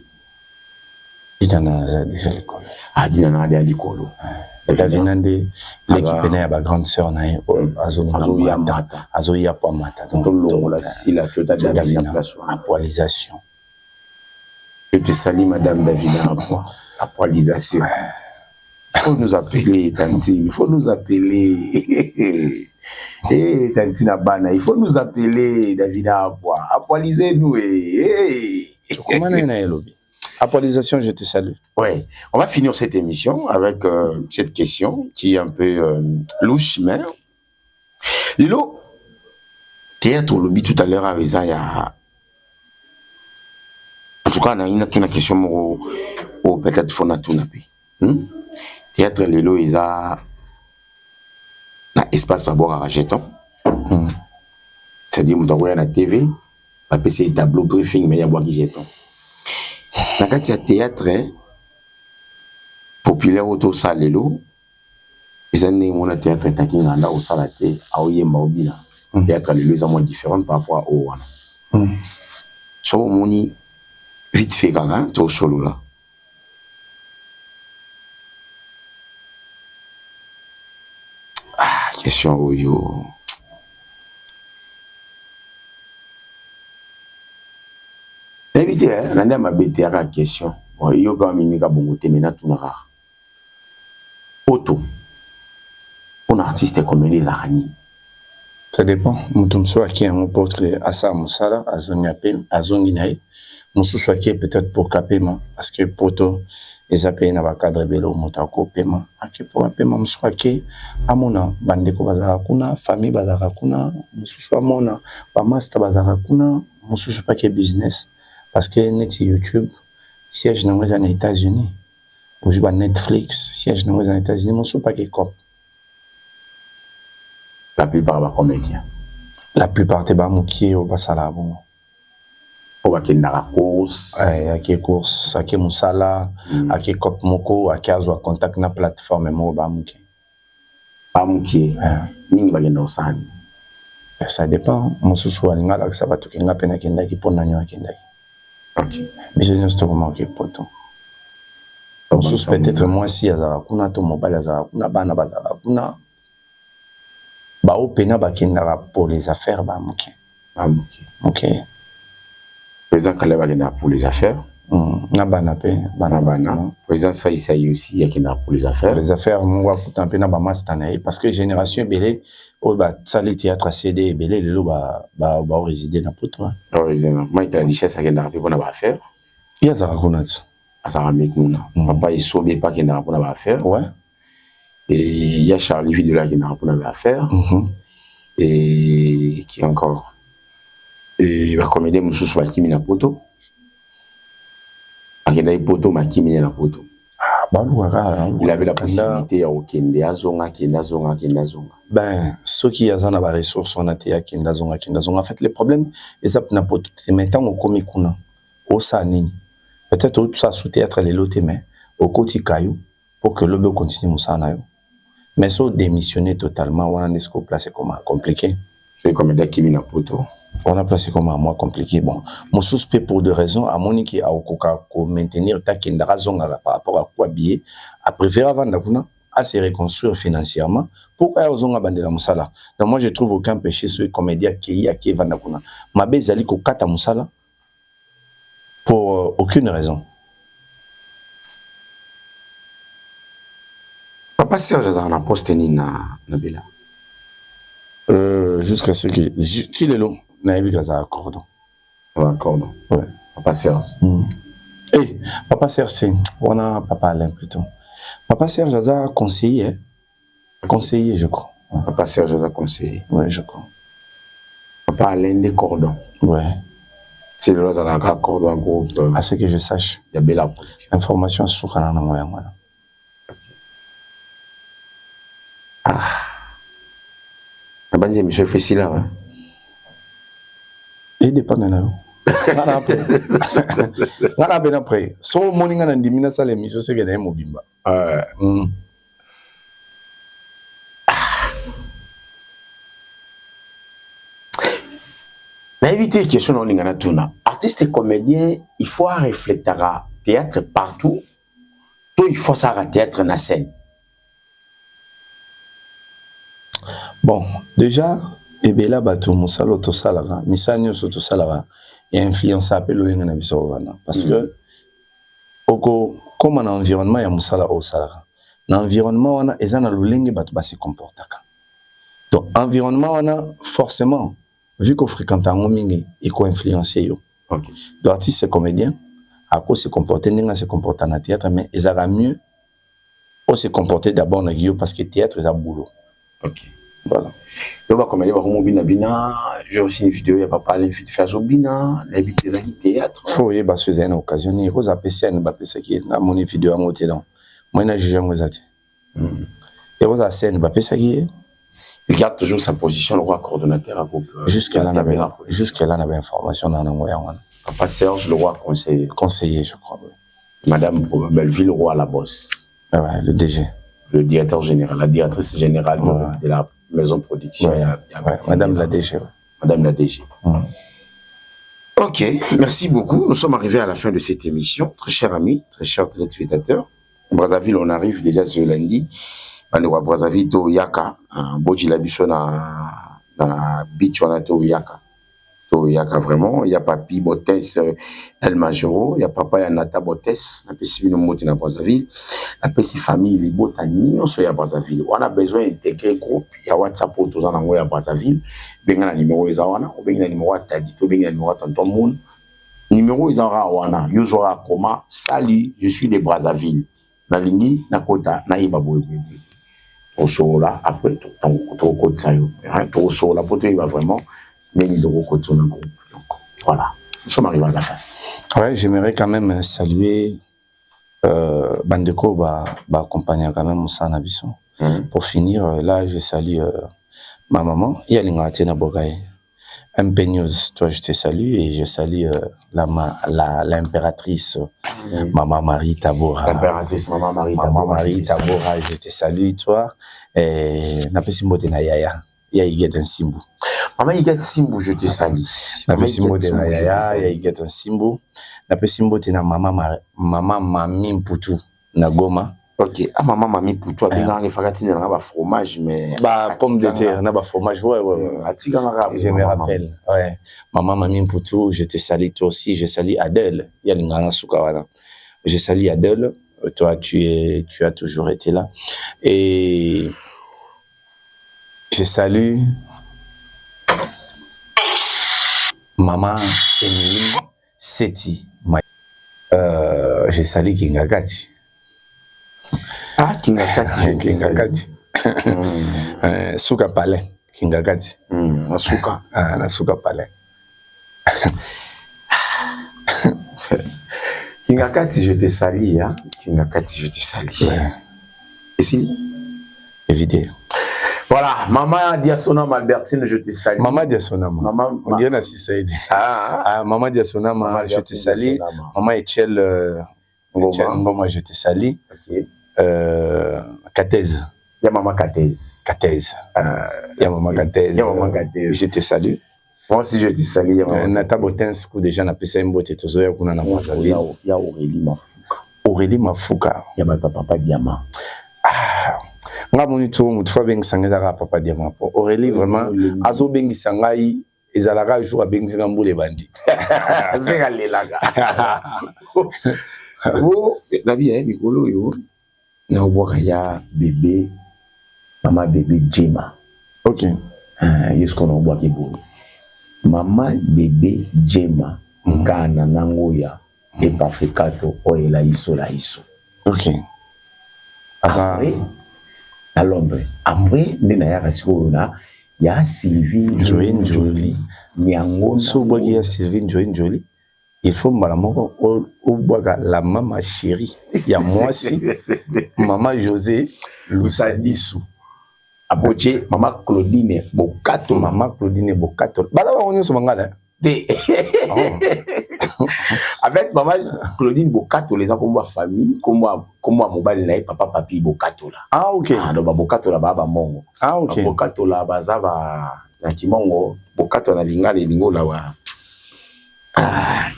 Dinana a déjà l'école. Dinana a déjà l'école. Davina de l'équipe est ma grande sœur naïe Azoya Mata. Azoya Pamata. Donc la sila tu as Davina Apoalisation. Je te salue madame Davina Apoalisation. Il faut nous appeler Tanti, il faut nous appeler. Eh Tanti Nabana, il faut nous appeler Davina Abois. Apoalisez-nous Comment on a lobby? Apolisation, je te salue. Ouais, on va finir cette émission avec cette question qui est un peu louche, mais Lilo, théâtre lobby tout à l'heure avec ça, il y a en tout cas on a une question au peut-être faut na tout naper. Théâtre Lilo ils a na espace pour boire à jeton. C'est-à-dire on doit na TV, pas passer tableau briefing mais il y a boire qui jeton. Na kati ya théâtre populaire autour ça Lilo ils ont mon théâtre taki nganda au salate a oyemba obina. Théâtre Lilo ils sont différents par rapport au wana. So moni vite fait gaga to solo là. Question yo. Éviter nanda mabete ya question. Yo ba mimika bongo temena tunaka. Auto. Un artiste comme les arani. Ça dépend. Mutumso qui est un porte à sa musala à zone azonginae. Musu qui peut-être pour paiement parce que poto les appels na ba cadre belo motako paiement aki pour paiement musu qui amona bandeko bazara kuna famille bazara kuna musu amona ba master bazara kuna musu pas que business parce que net YouTube siège dans les États-Unis ou je Netflix siège dans les États-Unis musu pas que cop. La plupart va comédien. La plupart te ba mukie au basala bon. Wakendara course ake course ake musala ake cop moko ake azwa contact na plateforme mo ba muke mingi bagenda osani ça dépend mususu alinga la ça va to kenga pena kenda ki pona nyo akenda OK biso sto comment ke poto mususu peut-être moi si azara kuna to mobile azara kuna bana bazara kuna ba opena bakenda pour les affaires ba muke OK président Kaleba qui pour les affaires. Bana. Président Saïssa aussi qui pour les affaires. Les affaires, moi, pourtant, peu na ba mastanae parce que génération belé, au ba sali théâtre CD belé le ba résider na poto. Résident. Moi, il a dit ça qui na pour na ba affaire. Il y a ça raconte. Ça ramène nous. Papa il sauve pas qui na pour na ba affaire. Ouais. Et il y a Charlie Videla qui na pour na ba affaire. Et qui encore et va comédien mususu bakimi na poto akenda poto makimi na poto il avait la possibilité ya okende azonga kenda zonga ben ceux qui azana ba ressources on a té kenda zonga en fait le problème ezap na poto mais tant okomi kuna osa nini peut-être tout ça sous théâtre les lotés mais au koti kayo pour que le continue musana yo mais so démissionner totalement on est ce placé comme compliqué c'est comme des kimi na poto. On a placé comme un mois compliqué. Bon, mon suspect pour deux raisons. À mon qui a au maintenir ta kendara zonga par rapport à quoi billet. À préférer avant d'abord à se reconstruire financièrement. Pourquoi aux zonga bandela musala? Donc moi je trouve aucun péché sur les comédiens qui vandakuna. Ma belle zali ko kata musala pour aucune raison. Papa Serge a un poste ni na bela. Jusqu'à ce que si le long. Cordon. Cordon. Ouais. Papa Serge. Eh, Papa Serge, c'est... On a Papa Alain plutôt. Papa Serge a conseillé, conseiller, je crois. Papa Serge a conseillé. Ouais, je crois. Papa Alain des cordons. Ouais. C'est le reste de la cordon en groupe. À ce que je sache. Il y a Bella Production. Information sur Canal Moyen. Voilà. Ah. La bande M. Fessila. Hein? Et dépend de nous. Ngana ben après. So morning ngana ndimina sala émission c'est que na mobimba. Na éviter question dans l'ingana tuna. Artiste et comédien, il faut réfléchir à théâtre partout. Tout il faut ça à théâtre na scène. Bon, déjà ebela bato musalo to salara, misanyo to salara. Il y a influence appel au lingana biso wana parce que oko comme un environnement ya musala au salara. L'environnement wana ezana lulingi bato ba se comportaka. Donc environnement wana forcément vu qu'on fréquente un mingi il ko influencer yo. Okay. Donc artiste et comédien à cause se comporter ninga se comporter na théâtre mais ils aura mieux au se comporter d'abord na guio parce que théâtre c'est un boulot. OK. Voilà. Donc, comme je vais bina, j'ai aussi une vidéo, il n'y a pas parlé de faire Zobina, l'invité des théâtre. Faut y avoir une occasion, il faut appeler ça, il faut appeler ça qui est dans mon vidéo à monter dans. Moi, je juge en réalité. Et vous avez scène, il faut appeler ça qui est. Il garde toujours sa position, le roi coordonnateur à groupe. Jusqu'à là, on avait information dans le moyen. Papa Serge, le roi conseiller. Conseiller, je crois. Oui. Madame Belleville, le roi la bosse. Ah ouais, le DG. Le directeur général, la directrice générale de la maison production. Ouais, Madame la DG. Ouais. Madame la DG. Ok, merci beaucoup. Nous sommes arrivés à la fin de cette émission. Très chers amis, très chers téléspectateurs. Brazzaville, on arrive déjà ce lundi. On Brazzaville, to Yaka. Boji la bicho na beach, on a to Yaka. To Yaka vraiment. Il y a Papi Botes El Majoro. Il y a Papa Yanata Botes. On a pessi une moto na Brazzaville. La pessi famille, les botaniques, on soit à Brazzaville. On a besoin d'intégrer le groupe. Il y a WhatsApp pour tous en à Brazzaville. Ben a numéro Isawana. Ou ben a numéro Tadito. Ben a numéro Tonton Moun. Numéro Isawana. Yuzora Koma. Salut, je suis de Brazzaville. Na lingi, na kota, na ibabo. Au show là, après, ton côté ça. Au show là, pour toi, il va vraiment. Mais il doit continuer en groupe. Donc, voilà. Nous sommes arrivés à la fin. Ouais, j'aimerais quand même saluer Bandeko, accompagner quand même Moussa Nabisson. Pour finir, là, je salue ma maman, Yalinga Atena Bogaye. MP News, toi, je te salue et je salue l'impératrice Maman Marie Tabora. L'impératrice Maman Marie Tabora. Maman Marie Tabora, je te salue, toi. Et Napesimbo de Nayaya. Yaïget un simbo. Maman Yaïget Simbo, je te salue. Napesimbo de Nayaya, Yaïget un simbo. Napesimbo de na Maman Mami Mputu, na Goma. Ok, ah maman Mami Mputu, bien les fagatines, on a fromage, mais. Pomme de terre, on a fromage, ouais. Je me rappelle, ouais. Maman Mami Mputu, je te salue toi aussi, je salue Adèle. Yalingana Soukawana. Je salue Adèle. Toi, tu as toujours été là. Et je salue Maman Emily Seti. Je salue Kingakati. Ah, Kingakati. Suka Palais, Kingakati. Suka. Na Suka Palais. Kingakati, je te salue, hein. Kingakati, je te salue. Ouais. Ici? Évidemment. Voilà, Maman Diasona Albertine, je te salue. Maman Diasona, Maman. On dirait Nassi Saïdi. Maman Diasona, je te salue. Maman Echel Ngoma, je te salue. Ok. Katez. Il y a Maman Katez. Il y a Maman Katez. Je te salue. Moi aussi, je te salue. Nata Botens, déjà, on a fait un botte, il y a Aurélie Mafouka. Aurélie Mafouka. Il y a Papa Diama. Nga moni to mutfa bengi sangeza Papa Diama. Aurélie, vraiment, azo bengi sangai, ezalaka jour a bengi ngambule bandi. Zega lelaga. Oh, la vie est mikolo yo. Na oboka ya bébé, maman bébé Jema. Ok. Est-ce qu'on a oboka kibo? Maman bébé Jema, Ghana Nangoya. et parfait kato o la iso. Ok. Après à l'ombre après nena ya ya Sylvie Jolie Nyango so boki ya Sylvie Jolie il faut malamoko o boka la maman chérie ya moi si maman José Lusadisu Aboche maman Claudine Bokato bala ba onyo so mangala avec maman Claudine Bokato les gens comme ma famille comme moi mobile na papa papi Bokato là. Ah ok. Ah donc Bokato là baba mongo. Ah ok. Bokato là bazaba na kimongo Bokato na lingala lingo là wa. Ah.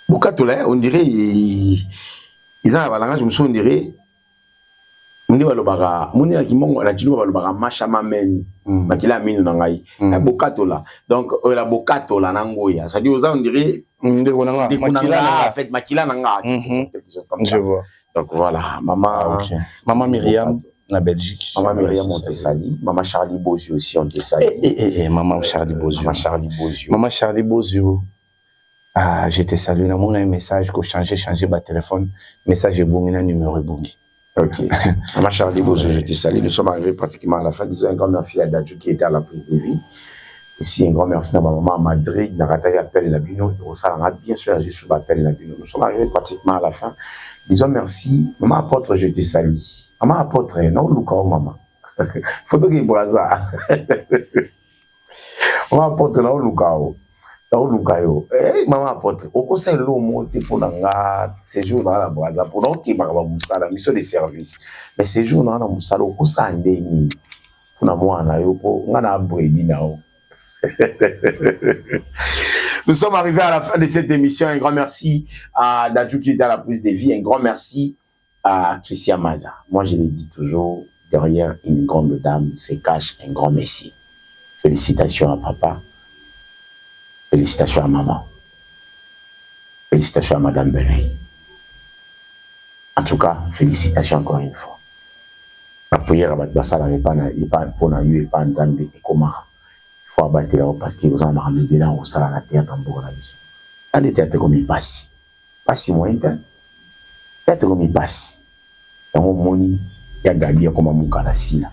Bokato là on dirait ils ont un langage on dirait mundi balobaka mundi na kimongo la chiluba balobaka masha mamen makila minu na ngai Bokato là donc la Bokato là nangoya ça dit aux on dirait ndeko nanga makila en fait makila nanga quelque chose comme ça. Je vois. Donc voilà maman OK. Maman Myriam na Belgique. Maman Myriam on te salue, maman Charlie Bozio aussi on te salue. Maman Charlie Bozio. Maman Charlie Bozio. Ah, je te salue na mon message ko changer ba téléphone, message bongi na numéro bongi. Ok. Maman Charlie Bozio, je te salue. Nous sommes arrivés pratiquement à la fin. Disons un grand merci à Dadju qui était à la prise de vie. Aussi un grand merci à ma maman à Madrid, Narata appelle la Bino, bien sûr, je suis appelle la Bino. Nous sommes arrivés pratiquement à la fin. Disons merci. Maman apôtre, je te salue. Maman apôtre, non, Lucao, maman. Photo qui braza. Maman apôtre, non, Lucao. Non, Lucao. Maman apôtre, au conseil de l'eau, monter pour l'anga, séjour dans la braza, pour non, qui m'a la mission de service. Mais séjour dans la moussala, au conseil de l'eau, pour la moine, on a un brebis là-haut. Nous sommes arrivés à la fin de cette émission. Un grand merci à Dadju qui était à la prise de vie. Un grand merci à Christian Maza. Moi, je le dis toujours, derrière une grande dame se cache un grand messie. Félicitations à papa. Félicitations à maman. Félicitations à Madame Belay. En tout cas, félicitations encore une fois. La prière à Batbassa n'avait pas pour na eu et pas Nzambe et Komara. Il faut abattre là parce que vous en avez là au salon à théâtre en Bourgogne. Dans les théâtres comme il passe. Pas si moins théâtre comme il passe. Dans mon moni, il y a Gabi comme un moukarasi là.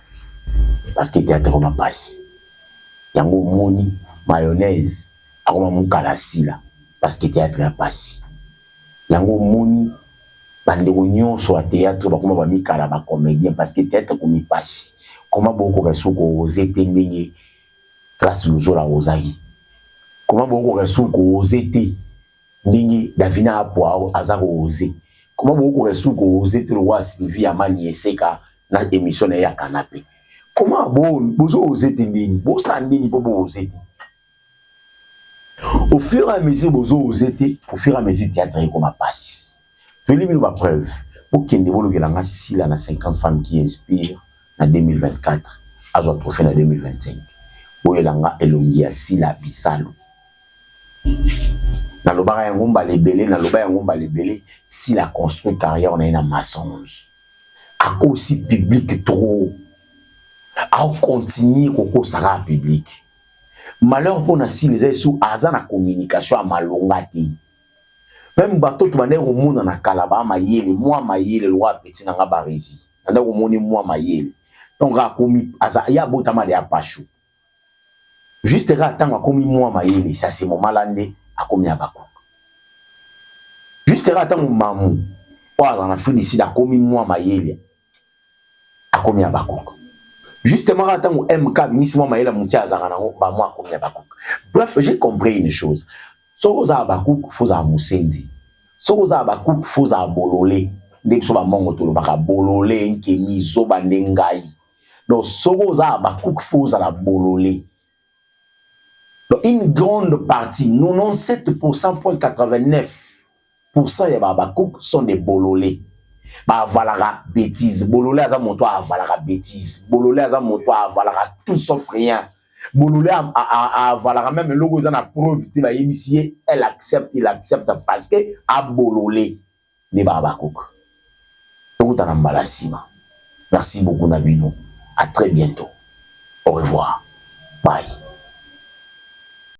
Parce que théâtre comme il passe. Il y a mon moni, mayonnaise, comme un moukarasi là. Parce que théâtre passe. Il y a mon moni, bande oignon sur le théâtre comme un mikala ba comédien parce que théâtre comme il passe. Comment beaucoup de gens osent t'aimer grâce au jour à Osaï. Comment beaucoup de gens osent t'aimer Ningi Davina Apoao Azaro osé. Comment beaucoup de gens osent te voir Sylvie Amani Seka na émission ya canapé. Comment vous osez t'aimer vous sandini pour vous oser. Au fur et à mesure vous osez au fur et à mesure théâtre comme passe. Je lui mets ma preuve. Pour qu'il développe la si là 50 femmes qui inspirent en 2024 à son trophée en 2025. Où il a elongi si la bisalo. Dans le bar ngomba lebele, dans le bar ngomba lebele, si la construit carrière on a une mensonge. À cause aussi public trop. À continuer koko sera public. Malheur pour na si les sous azan la communication à malongati. Même bateau tu manière au monde na kalaba mayele, moi mayele loi petit na ngabarizi. Nda au monde moi mayele. Donc a commis aza ya botama de apachou. Juste attends a commis moi mayele, ça c'est mon malande a commis abako. Juste attends mon mamou. Wa dans la fin ici a commis moi mayele. A commis abako. Justement attends mon MK ministre moi mayele moutia azara na ba moi a commis abako. Bref, j'ai compris une chose. Sokoza abakouk foza musendi. Sokoza abakouk foza bololé. Dès que soba mongo tolo baka bololé nke mizo bandengai. Donc sokoza abakouk foza la bololé. Donc une grande partie, 97,89% ya abakouk sont des bololé. Ba avalara bêtise. Bololé aza monto avalara bêtise. Bololé aza monto avalara tout sauf rien. Bololé avalara même le logo a preuve elle accepte, il accepte parce que a bololé ne babakouk. Merci beaucoup Nabino. À très bientôt. Au revoir. Bye.